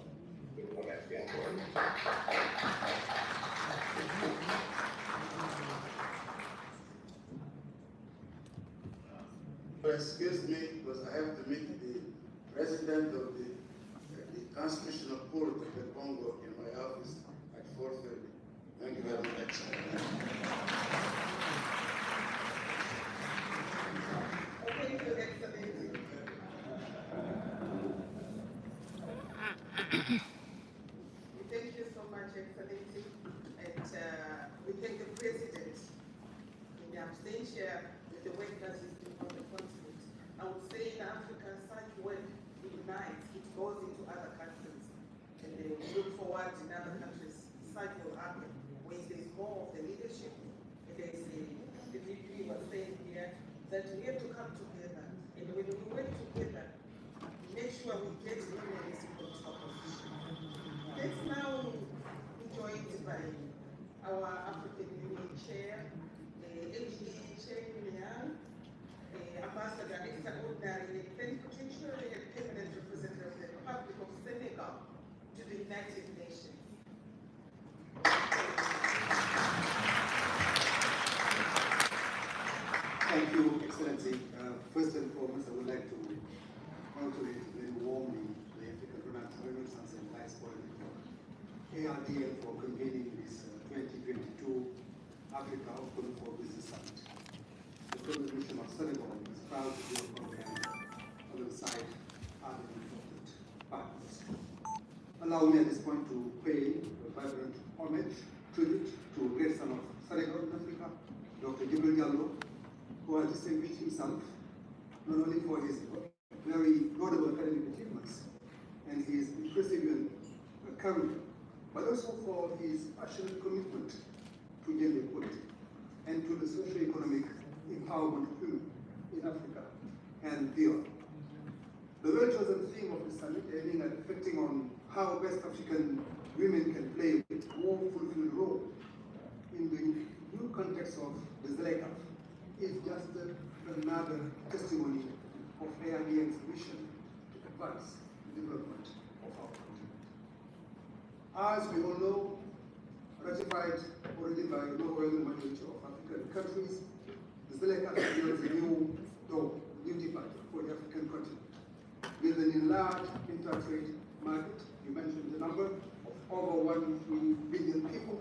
Je vous remercie encore. Excuse me, because I have to meet the president of the Constitutional Court of the Congo in my office at 4:30. Thank you very much. Thank you, Excellency. Thank you so much, Excellency. And we thank the President in the absentia with the work that he's doing on the continent. I would say in Africa, such work ignites, it goes into other countries. And they look forward in other countries, such will happen when there's more of the leadership. And there's the VP was saying here that we have to come together. And when we work together, make sure we get women into opposition. Let's now be joined by our African Union Chair, AGA Chair, Ambassador Extraordinary Plenipotentiary and Permanent Representative of the Republic of Senegal to the United Nations. Thank you, Excellency. First and foremost, I would like to congratulate very warmly the African Renaissance and Diaspora Network, ARDN, for convening this 2022 Africa Open for Business Summit. The contribution of Senegal is proud to be a program alongside other important partners. Allow me at this point to pay a vibrant homage, tribute to a great son of Senegal in Africa, Dr. Djibril Diallo, who has distinguished himself not only for his very notable academic achievements and his impressive career, but also for his passionate commitment to gender equality and to the socio-economic empowerment of women in Africa and beyond. The well-chosen theme of the summit, aiming at reflecting on how West African women can play a more fulfilled role in the new context of the ZLECAf, is just another testimony of ARDN's mission to advance the development of our continent. As we all know, ratified already by an overwhelming majority of African countries, the ZLECAf builds a new door, new departure for the African continent, with an enlarged inter-trade market. You mentioned the number of over 1 billion people,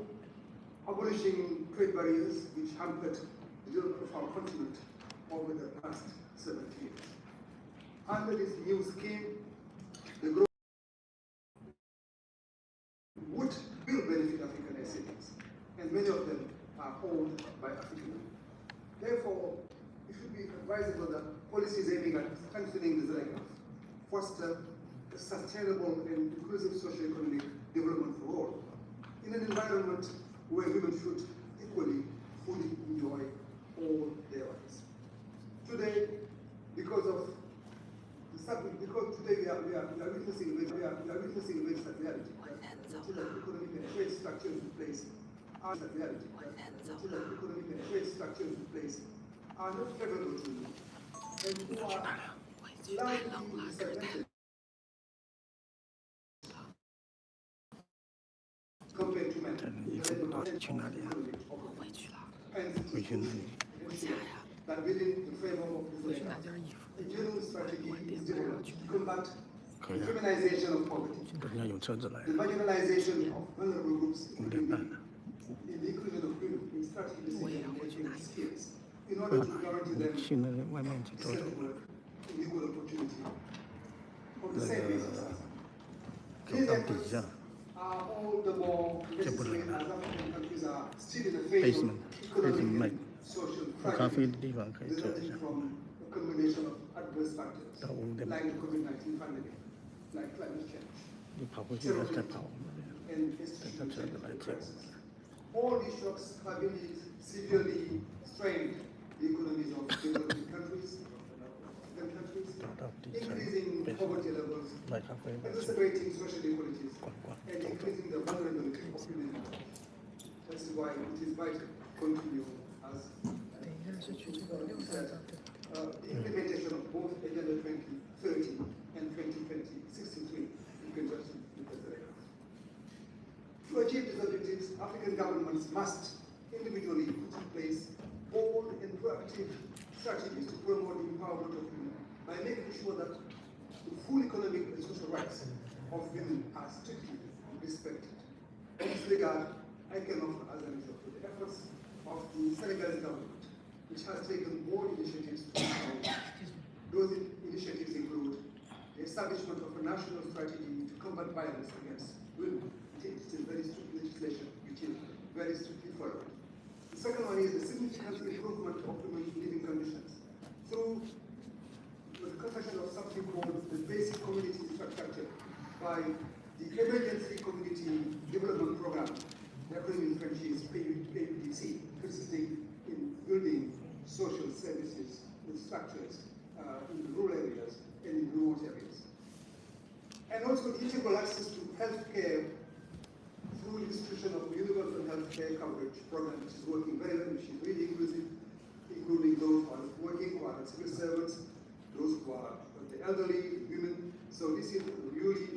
abolishing trade barriers which hampered the development of our continent over the past 70 years. Under this new scheme, the growth will benefit African SMEs, and many of them are owned by African women. Therefore, it should be advisable that policies aiming at strengthening the ZLECAf foster a sustainable and inclusive socio-economic development for all, in an environment where women should equally fully enjoy all their rights. Today, because today we are witnessing a very sad reality. Until the economic and trade structures in place are not favorable to them, and who are largely disadvantaged compared to men. That within the framework of this a general strategy is developed to combat the criminalization of poverty, the marginalization of vulnerable groups, including the inclusion of women in strategic decision-making skills, in order to guarantee them decent work and equal opportunity on the same basis. These efforts are all the more necessary as African countries are still in the phase of economic and social fragility, resulting from a combination of adverse factors like the COVID-19 pandemic, like climate change, terrorism, and institutional crisis. All these shocks have indeed severely strained the economies of developing countries, increasing poverty levels, exacerbating social inequalities, and increasing the vulnerability of women. That's why it is vital to continue as the implementation of both Agenda 2030 and 2063 in conjunction with the Senegal. To achieve these objectives, African governments must individually put in place bold and proactive strategies to promote the empowerment of women by making sure that the full economic and social rights of women are strictly respected. In this regard, I can offer as an example the efforts of the Senegalese government, which has taken more initiatives to promote. Those initiatives include the establishment of a national strategy to combat violence against women. It is very strict legislation, which is very strictly followed. The second one is the significant improvement of women's living conditions through the concession of something called the basic community infrastructure by the Emergency Community Development Program, the acronym in French is PUDC, consisting in building social services and structures in the rural areas and in remote areas. And also the integral access to health care through the institution of universal health care coverage program, which is working very well, which is really inclusive, including those who are working, who are civil servants, those who are the elderly, women. So this is really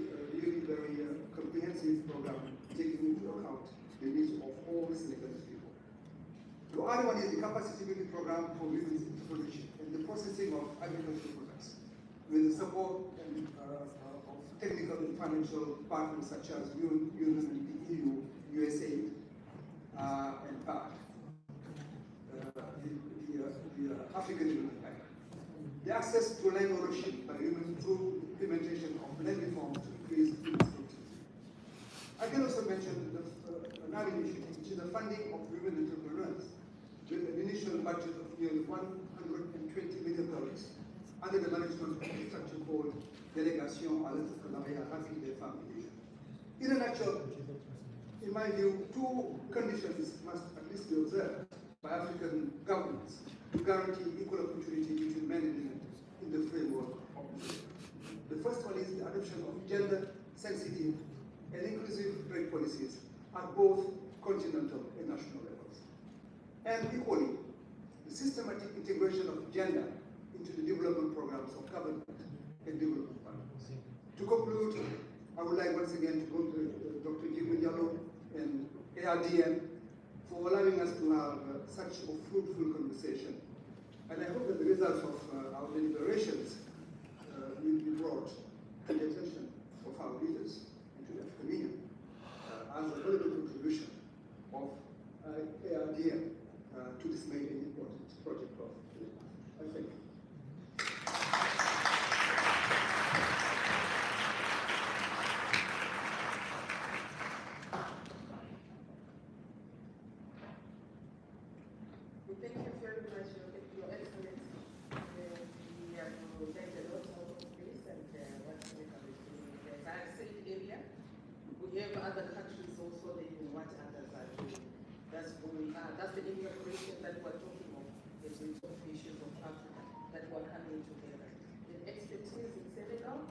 very comprehensive program, taking into account the needs of all Senegalese people. The other one is the capacity building program for women's production and the processing of agricultural products, with the support and, of technical and financial partners such as UNDP, EU, USAID, and PAC, the African Union Bank. The access to land ownership by women through implementation of land reforms to increase women's productivity. I can also mention another initiative, which is the funding of women entrepreneurs, with an initial budget of nearly $120 million under the management of a structure called Délégation à l'entrepreneuriat rapide des femmes et des jeunes. In a nutshell, in my view, two conditions must at least be observed by African governments to guarantee equal opportunity between men and women in the framework of the law. The first one is the adoption of gender-sensitive and inclusive trade policies at both continental and national levels. And equally, the systematic integration of gender into the development programs of government and development partners. To conclude, I would like once again to congratulate Dr. Diallo and ARDN for allowing us to have such a fruitful conversation. And I hope that the results of our deliberations will be brought to the attention of our leaders and to the African Union as a valuable contribution of ARDN to this main and important project of I thank you. Thank you very much, Your Excellency. We have learned a lot out of this and what Senegal is doing in the entire safe area. We have other countries also doing what others are doing. That's the integration that we're talking of, the issues of Africa, that we're coming together. The expertise in Senegal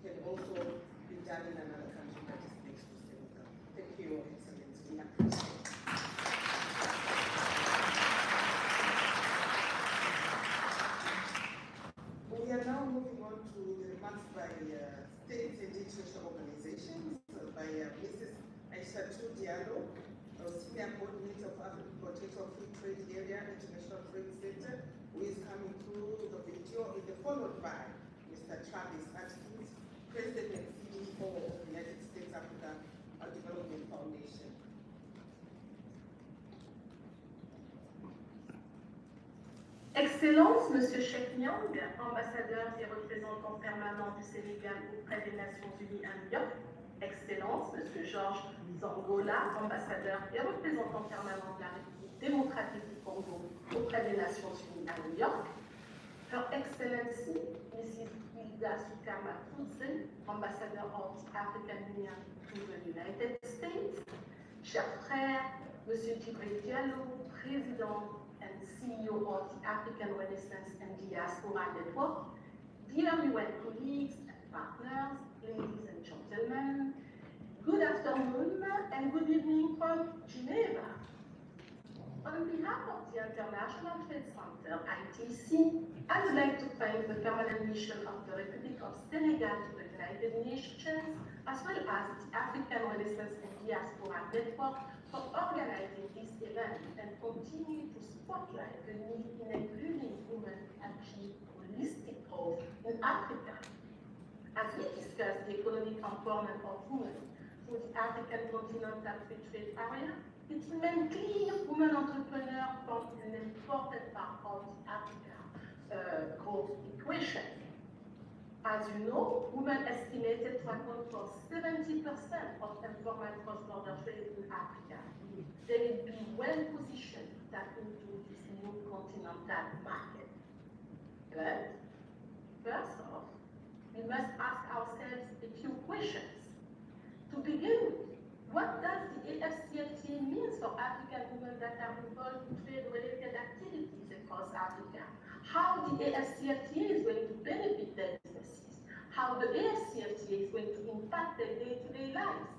can also be done in another country that is next to Senegal. Thank you, Your Excellency. We appreciate it. We are now moving on to the remarks by states and international organizations by Mrs. Aissatou Diallo, Senior Coordinator of African Continental Free Trade Area International Trade Center, who is coming through the video, followed by Mr. Travis Atkins, President and CEO of the United States Africa Development Foundation. Excellences, Monsieur Cheikh Niang, ambassadeur et représentant permanent du Sénégal auprès des Nations Unies à New York. Excellences, Monsieur Georges Zangola, ambassadeur et représentant permanent de la République démocratique du Congo auprès des Nations Unies à New York. Her Excellency, Mrs. Hilda Sukama-Thudsen, ambassadeur of the African Union to the United States. Chers frères, Monsieur Djibril Diallo, Président and CEO of the African Renaissance and Diaspora Network, dear UN colleagues and partners, ladies and gentlemen, good afternoon and good evening from Geneva. On behalf of the International Trade Center, ITC, I would like to thank the permanent mission of the Republic of Senegal to the United Nations, as well as the African Renaissance and Diaspora Network for organizing this event and continue to spotlight the need in including women to achieve holistic growth in Africa. As we discuss the economic empowerment of women through the African Continental Free Trade Area, it remains clear women entrepreneurs form an important part of the Africa growth equation. As you know, women estimated to account for 70% of informal cross-border trade in Africa. They will be well positioned to tap into this new continental market. But first off, we must ask ourselves a few questions. To begin with, what does the AfCFTA mean for African women that are involved in trade-related activities across Africa? How the AfCFTA is going to benefit their businesses? How the AfCFTA is going to impact their day-to-day lives?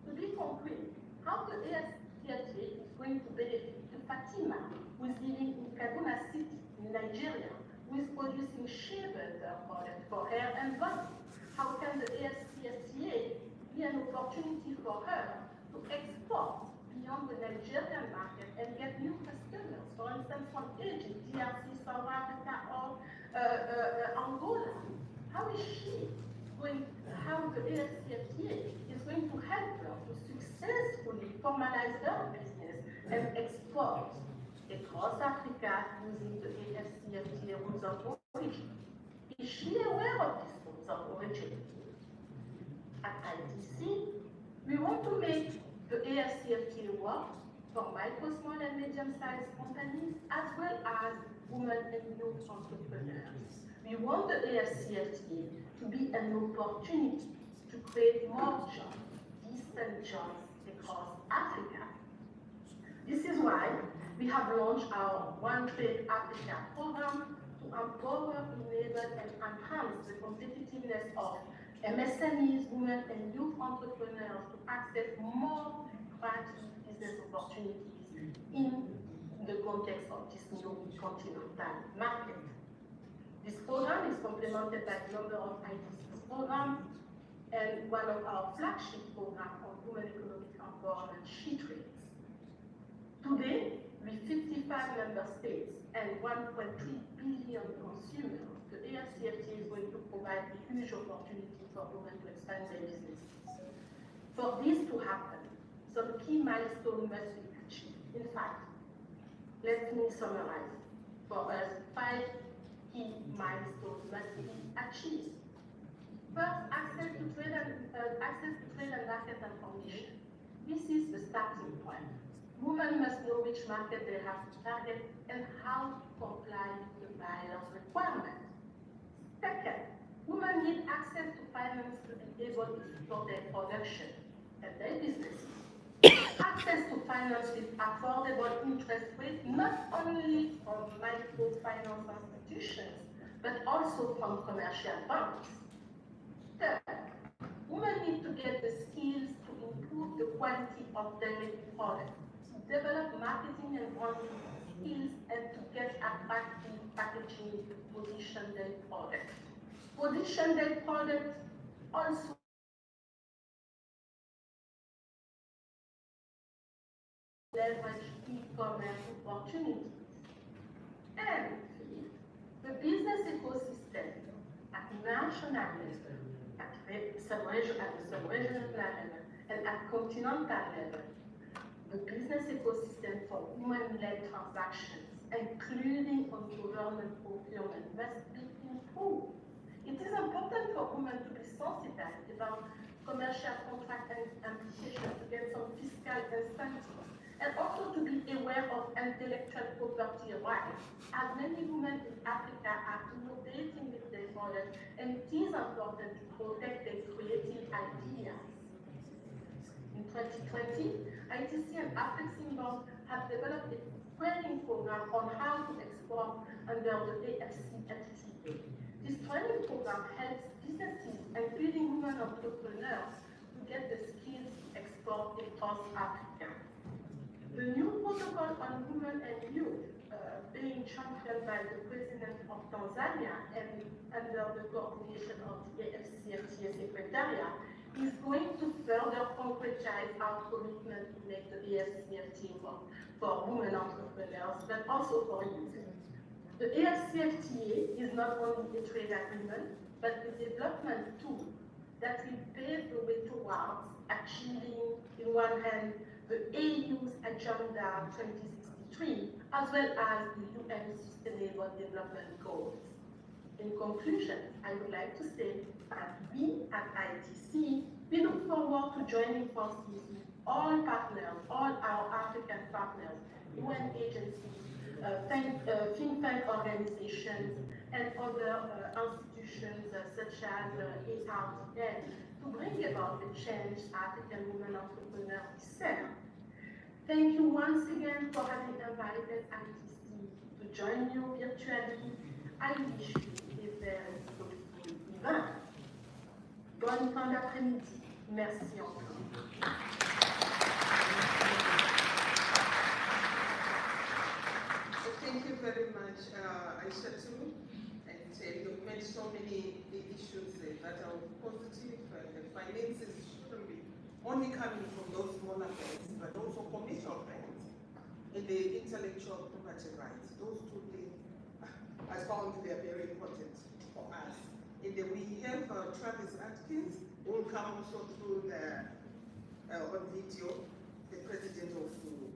To be concrete, how the AfCFTA is going to benefit Fatima, who is living in Kaduna City, in Nigeria, who is producing shea butter products for hair and body. How can the AfCFTA be an opportunity for her to export beyond the Nigerian market and get new customers, for instance, from Egypt, DRC, South Africa, or Angola? How is she going, how the AfCFTA is going to help her to successfully formalize her business and export across Africa using the AfCFTA rules of origin? Is she aware of these rules of origin? At ITC, we want to make the AfCFTA work for micro, small, and medium-sized companies, as well as women and youth entrepreneurs. We want the AfCFTA to be an opportunity to create more jobs, decent jobs across Africa. This is why we have launched our One Trade Africa program to empower, enable, and enhance the competitiveness of MSMEs, women, and youth entrepreneurs to access more lucrative business opportunities in the context of this new continental market. This program is complemented by a number of ITC programs and one of our flagship programs on women economic empowerment, She Trades. Today, with 55 member states and 1.3 billion consumers, the AfCFTA is going to provide a huge opportunity for women to expand their businesses. For this to happen, some key milestones must be achieved. In fact, let me summarize. For us, 5 key milestones must be achieved. First, access to trade and market information. This is the starting point. Women must know which market they have to target and how to comply with the buyer's requirements. Second, women need access to finance to be able to support their production and their businesses. Access to finance with affordable interest rates, not only from microfinance institutions, but also from commercial banks. Third, women need to get the skills to improve the quality of their products, to develop marketing and branding skills, and to get attractive packaging to position their products. Position their products also leverage e-commerce opportunities. And the business ecosystem at national level, at the sub-regional level, and at continental level, the business ecosystem for women-led transactions, including on government procurement, must be improved. It is important for women to be sensitized about commercial contract and implications to get some fiscal incentives, and also to be aware of intellectual property rights, as many women in Africa are innovating with their products, and it is important to protect their creative ideas. In 2020, ITC and AfCFTA have developed a training program on how to export under the AfCFTA. This training program helps businesses, including women entrepreneurs, to get the skills to export across Africa. The new protocol on women and youth, being championed by the President of Tanzania and under the coordination of the AfCFTA Secretariat, is going to further concretize our commitment to make the AfCFTA for women entrepreneurs, but also for youth. The AfCFTA is not only a trade agreement, but a development tool that will pave the way towards achieving, in one hand, the AU's Agenda 2063, as well as the UN Sustainable Development Goals. In conclusion, I would like to say that we at ITC, we look forward to joining forces with all partners, all our African partners, UN agencies, think tank organizations, and other institutions such as ARDN to bring about the change African women entrepreneurs deserve. Thank you once again for having invited ITC to join you virtually. I wish you a very fruitful event. Bonne fin d'après-midi. Merci encore. Thank you very much, Aisha too. And you've made so many issues that are positive. The finances shouldn't be only coming from those smaller banks, but also commercial banks and the intellectual property rights. Those two things, I found they are very important for us. And then we have Travis Atkins, who will come also through the, on video, the president of the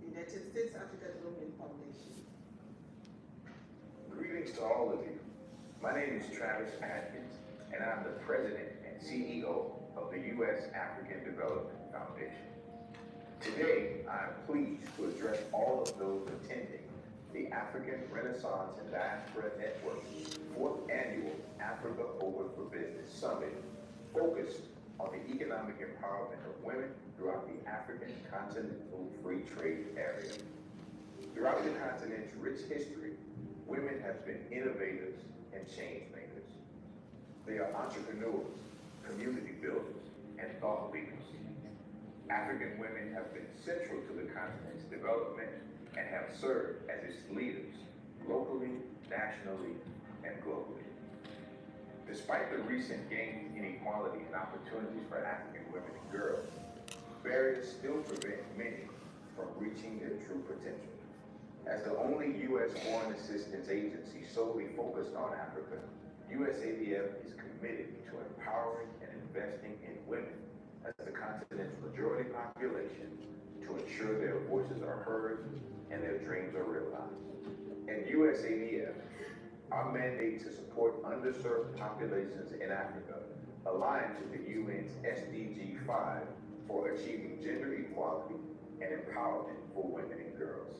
United States Africa Development Foundation. Greetings to all of you. My name is Travis Atkins, and I'm the president and CEO of the U.S. African Development Foundation. Today, I am pleased to address all of those attending the African Renaissance and Diaspora Network's 4th annual Africa Open for Business Summit, focused on the economic empowerment of women throughout the African continental free trade area. Throughout the continent's rich history, women have been innovators and change makers. They are entrepreneurs, community builders, and thought leaders. African women have been central to the continent's development and have served as its leaders locally, nationally, and globally. Despite the recent gains in equality and opportunities for African women and girls, barriers still prevent many from reaching their true potential. As the only U.S. foreign assistance agency solely focused on Africa, USADF is committed to empowering and investing in women as the continent's majority population to ensure their voices are heard and their dreams are realized. At USADF, our mandate to support underserved populations in Africa aligns with the UN's SDG 5 for achieving gender equality and empowerment for women and girls.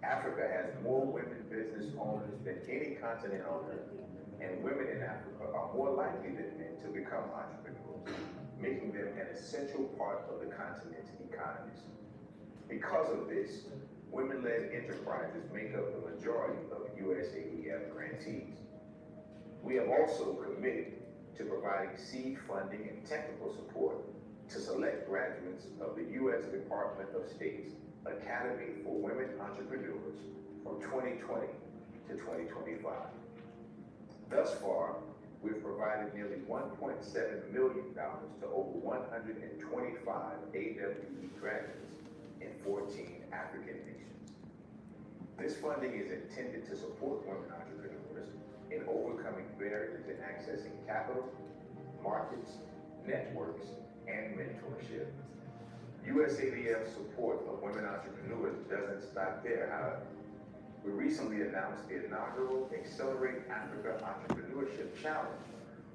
Africa has more women business owners than any continent on earth, and women in Africa are more likely than men to become entrepreneurs, making them an essential part of the continent's economies. Because of this, women-led enterprises make up the majority of USADF grantees. We have also committed to providing seed funding and technical support to select graduates of the U.S. Department of State's Academy for Women Entrepreneurs from 2020 to 2025. Thus far, we've provided nearly $1.7 million to over 125 AWE graduates in 14 African nations. This funding is intended to support women entrepreneurs in overcoming barriers in accessing capital, markets, networks, and mentorship. USADF's support of women entrepreneurs doesn't stop there, however. We recently announced the inaugural Accelerate Africa Entrepreneurship Challenge,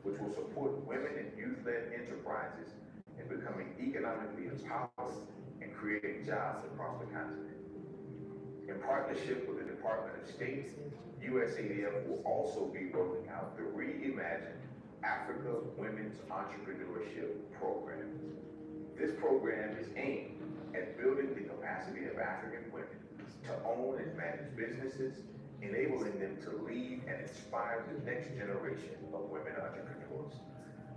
which will support women and youth-led enterprises in becoming economically empowered and creating jobs across the continent. In partnership with the Department of State, USADF will also be rolling out the Reimagine Africa Women's Entrepreneurship Program. This program is aimed at building the capacity of African women to own and manage businesses, enabling them to lead and inspire the next generation of women entrepreneurs.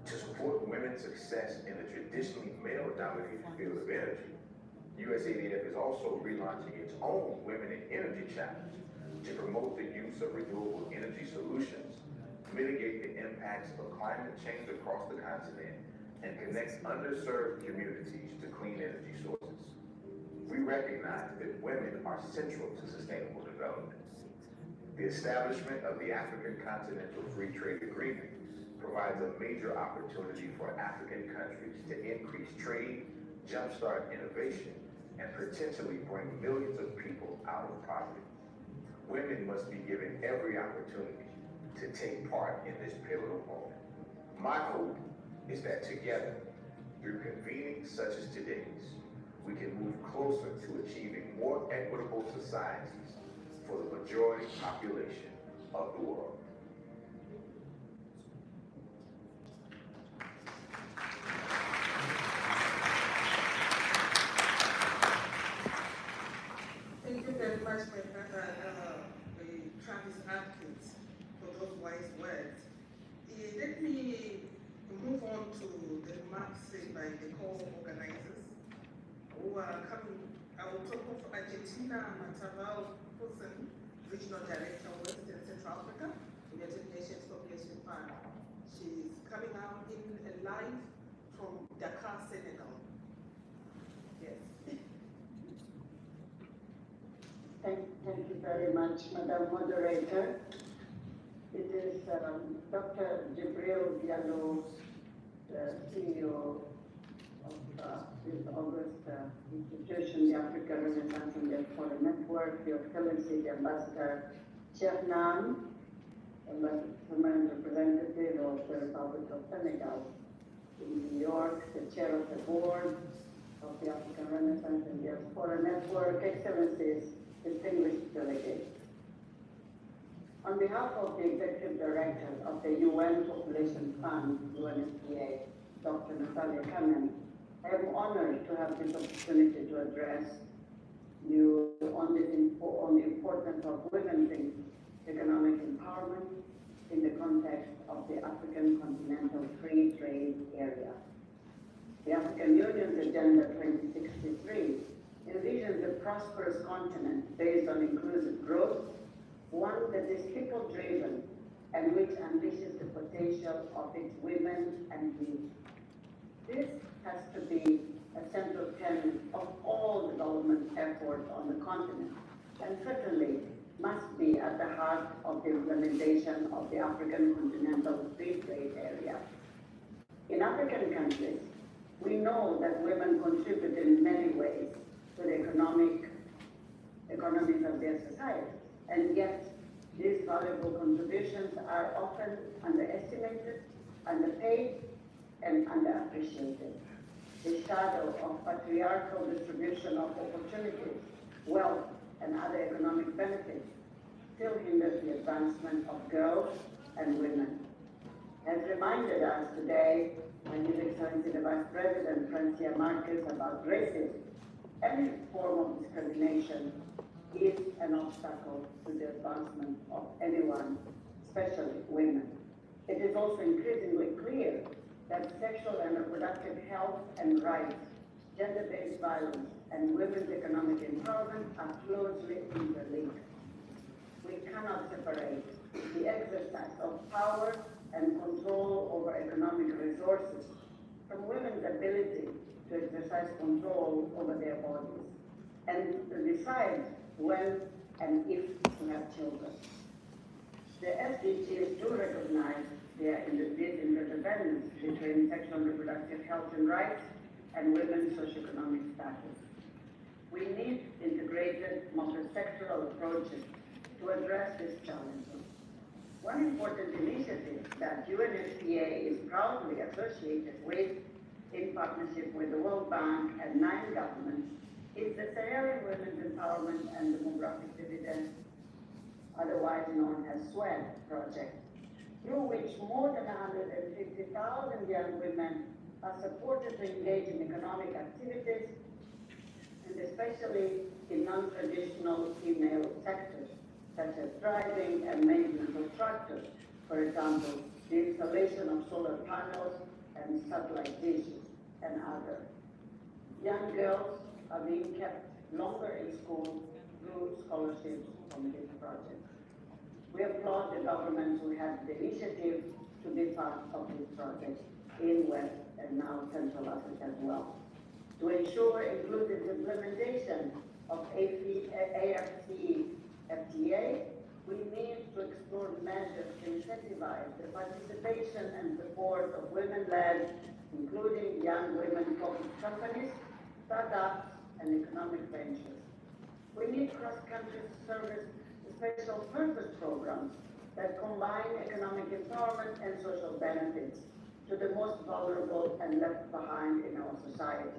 To support women's success in the traditionally male-dominated field of energy, USAID is also relaunching its own Women in Energy Challenge to promote the use of renewable energy solutions, mitigate the impacts of climate change across the continent, and connect underserved communities to clean energy sources. We recognize that women are central to sustainable development. The establishment of the African Continental Free Trade Agreement provides a major opportunity for African countries to increase trade, jumpstart innovation, and potentially bring millions of people out of poverty. Women must be given every opportunity to take part in this pivotal moment. My hope is that together, through convenings such as today's, we can move closer to achieving more equitable societies for the majority population of the world. Thank you very much, my brother, Travis Atkins, for those wise words. Let me move on to the remarks said by the co-organizers who are coming. I will talk of Argentina Mataval Wilson, Regional Director, West and Central Africa, United Nations Population Fund. She's coming out in live from Dakar, Senegal. Yes. Thank you very much, Madam Moderator. It is Dr. Jibril Diallo, the CEO of this August institution, the African Renaissance and Diaspora Network, Your Excellency, the Ambassador Chernam, Permanent Representative of the Republic of Senegal in New York, the Chair of the Board of the African Renaissance and Diaspora Network, Excellencies, distinguished delegates. On behalf of the Executive Director of the UN Population Fund, UNFPA, Dr. Natalia Kamen, I am honored to have this opportunity to address you on the importance of women's economic empowerment in the context of the African Continental Free Trade Area. The African Union's Agenda 2063 envisions a prosperous continent based on inclusive growth, one that is people-driven and which unleashes the potential of its women and youth. This has to be a central tenet of all development efforts on the continent, and certainly must be at the heart of the implementation of the African Continental Free Trade Area. In African countries, we know that women contribute in many ways to the economies of their society, and yet these valuable contributions are often underestimated, underpaid, and underappreciated. The shadow of patriarchal distribution of opportunities, wealth, and other economic benefits still hinders the advancement of girls and women. As reminded us today by His Excellency the Vice President Francia Marquez about racism, any form of discrimination is an obstacle to the advancement of anyone, especially women. It is also increasingly clear that sexual and reproductive health and rights, gender-based violence, and women's economic empowerment are closely interlinked. We cannot separate the exercise of power and control over economic resources from women's ability to exercise control over their bodies and to decide when and if to have children. The SDGs do recognize this interdependence between sexual and reproductive health and rights and women's socioeconomic status. We need integrated multi-sectoral approaches to address these challenges. One important initiative that UNFPA is proudly associated with, in partnership with the World Bank and 9 governments, is the Saharan Women's Empowerment and Demographic Dividend, otherwise known as SWED project, through which more than 150,000 young women are supported to engage in economic activities, and especially in non-traditional female sectors, such as driving and maintenance of tractors, for example, the installation of solar panels and satellite dishes, and others. Young girls are being kept longer in school through scholarships from this project. We applaud the government who had the initiative to be part of this project in West and now Central Africa as well. To ensure inclusive implementation of AfCFTA, we need to explore measures to incentivize the participation and support of women-led, including young women-focused companies, startups, and economic ventures. We need cross-country service special purpose programs that combine economic empowerment and social benefits to the most vulnerable and left behind in our society.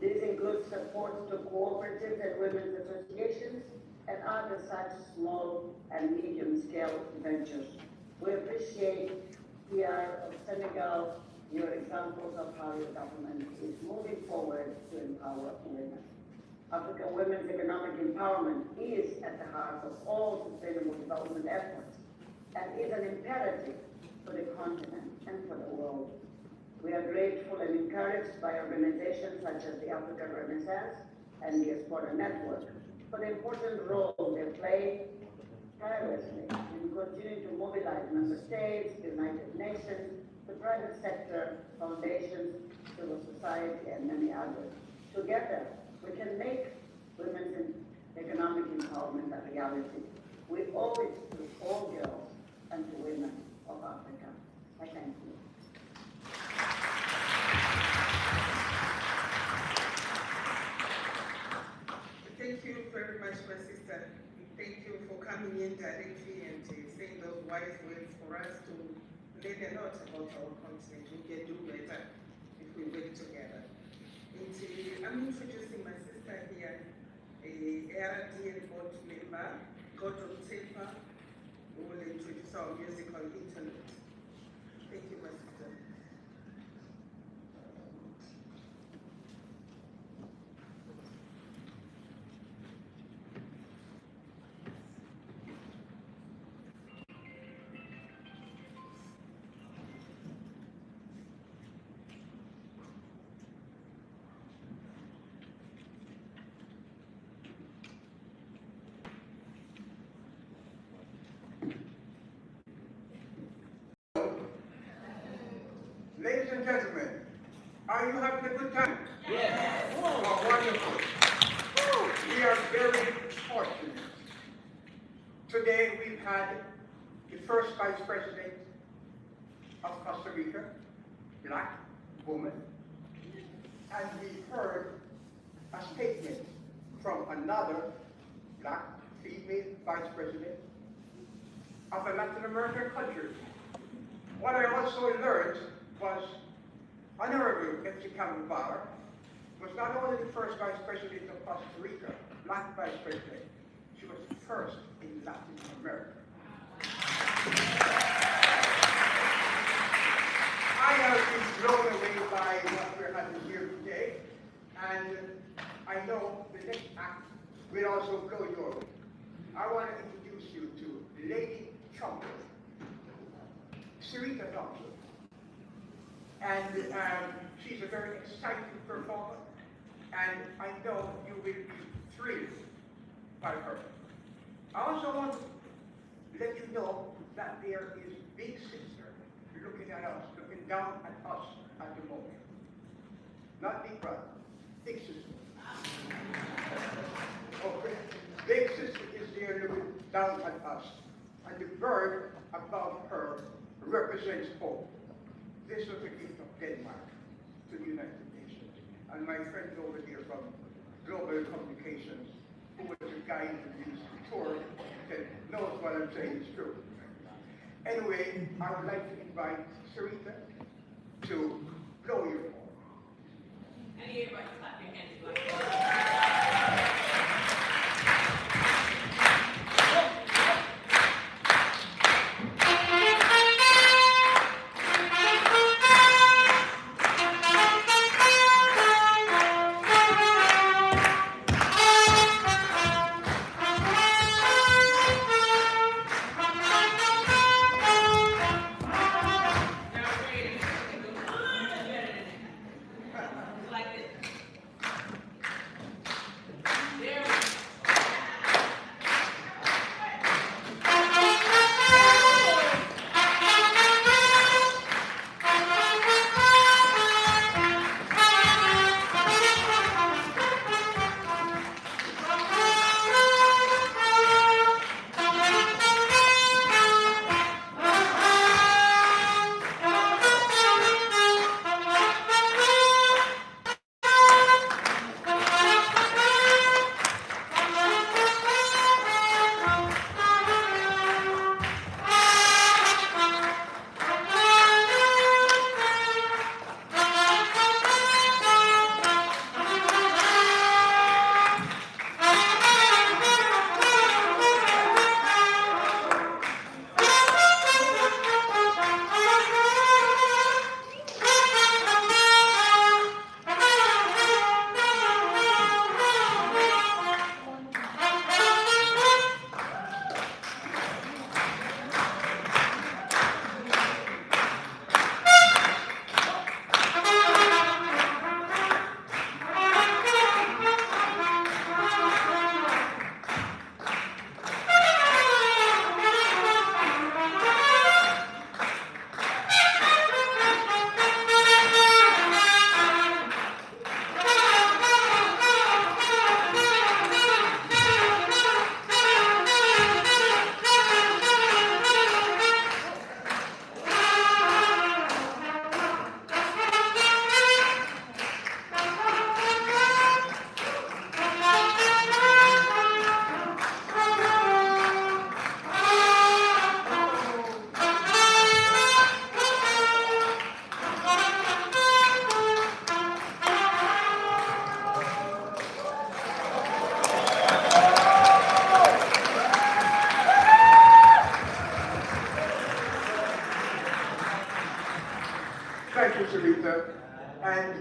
These include support to cooperatives and women's associations and other such small and medium-scale ventures. We appreciate PR of Senegal, your examples of how your government is moving forward to empower women. African women's economic empowerment is at the heart of all sustainable development efforts and is an imperative for the continent and for the world. We are grateful and encouraged by organizations such as the African Renaissance and Diaspora Network for the important role they play tirelessly in continuing to mobilize member states, the United Nations, the private sector, foundations, civil society, and many others. Together, we can make women's economic empowerment a reality. We owe it to all girls and to women of Africa. I thank you. Thank you very much, my sister. Thank you for coming in directly and saying those wise words for us to learn a lot about our continent. We can do better if we work together. I'm introducing my sister here, a ARDN board member, Continental, who will introduce our musical internet. Thank you, my sister. Ladies and gentlemen, are you having a good time? Yes. Oh, wonderful. We are very fortunate. Today we've had the first Vice President of Costa Rica, black woman, and we heard a statement from another black female Vice President of a Latin American country. What I also learned was Honorable Habita was not only the first Vice President of Costa Rica, black Vice President, she was the first in Latin America. I have been blown away by what we're having here today, and I know the next act will also blow your way. I want to introduce you to Lady Trumpet, Sarita Thompson. And she's a very exciting performer, and I know you will be thrilled by her. I also want to let you know that there is Big Sister looking at us, looking down at us at the moment. Not Big Brother, Big Sister. Okay. Big Sister is there looking down at us, and the bird above her represents hope. This was a gift of Denmark to the United Nations. And my friend over here from Global Communications, who was the guy in this tour, said, knows what I'm saying is true. Anyway, I would like to invite Sarita to blow your horn. And everybody clap your hands like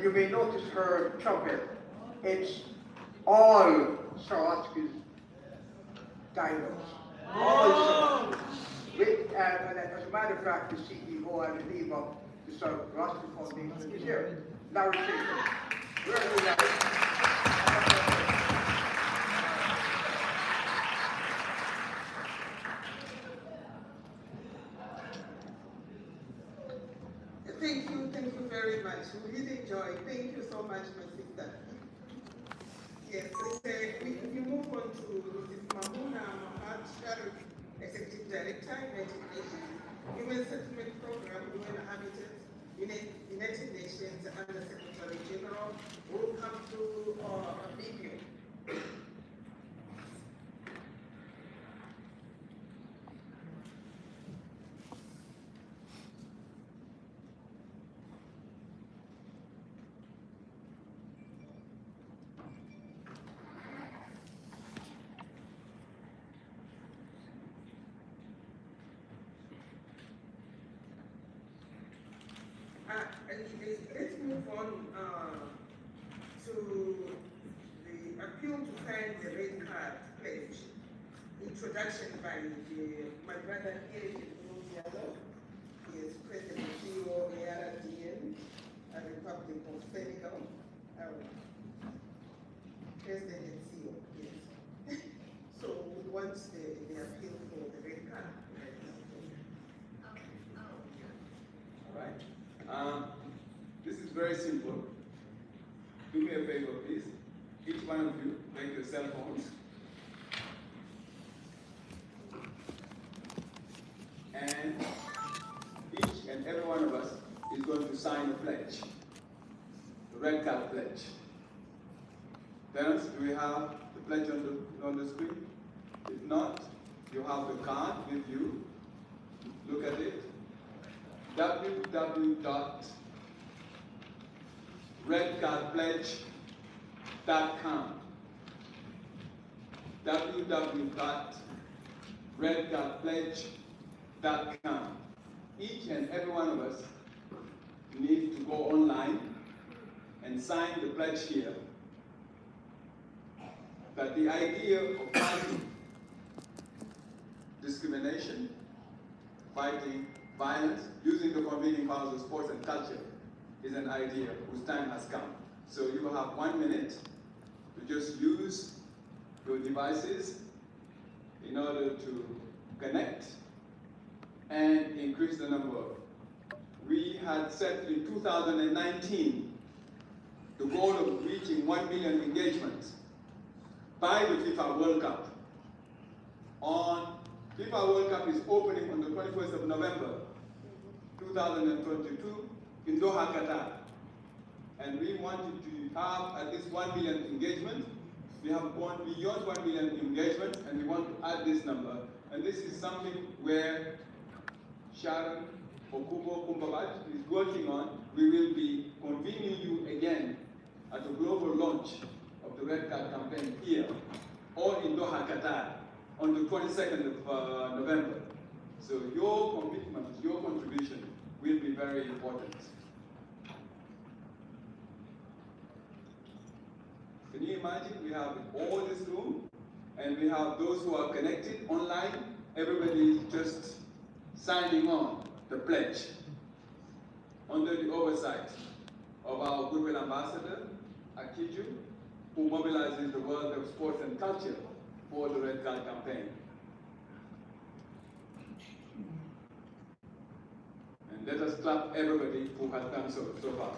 you may notice her trumpet. It's all Sawatsky's dialogues. All Sawatsky. And as a matter of fact, the CEO, I believe, of the Sawatsky Foundation is here. Larry Shaker. Where are you, Larry? Thank you very much. We really enjoy. Thank you so much, my sister. Yes, we move on to Mrs. Mahmouna Mahad Sharif, Executive Director, United Nations, Human Settlement Program, UN Habitat, United Nations, and the Secretary General will come to a video. Let's move on to the appeal to sign the red card pledge. Introduction by my brother here in Diallo. He is President CEO ARDN, Republic of Senegal. President and CEO, yes. So we want the appeal for the red card. All right. This is very simple. Do me a favor, please. Each one of you, take your cell phones. And each and every one of us is going to sign a pledge, the red card pledge. Parents, do we have the pledge on the screen? If not, you have the card with you. Look at it. www.redcardpledge.com www.redcardpledge.com. Each and every one of us needs to go online and sign the pledge here that the idea of fighting discrimination, fighting violence, using the convening powers of sports and culture is an idea whose time has come. So you will have 1 minute to just use your devices in order to connect and increase the number. We had set in 2019 the goal of reaching 1 million engagements by the FIFA World Cup. FIFA World Cup is opening on the 21st of November 2022 in Doha, Qatar. And we wanted to have at least 1 million engagement. We have gone beyond 1 million engagement, and we want to add this number. And this is something where Sharon Okubo Kumbabaj is working on. We will be convening you again at a global launch of the Red Card campaign here, or in Doha, Qatar, on the 22nd of November. So your commitment, your contribution will be very important. Can you imagine? We have all this room, and we have those who are connected online. Everybody is just signing on the pledge under the oversight of our Goodwill Ambassador, Akiju, who mobilizes the world of sports and culture for the Red Card campaign. And let us clap everybody who has done so far.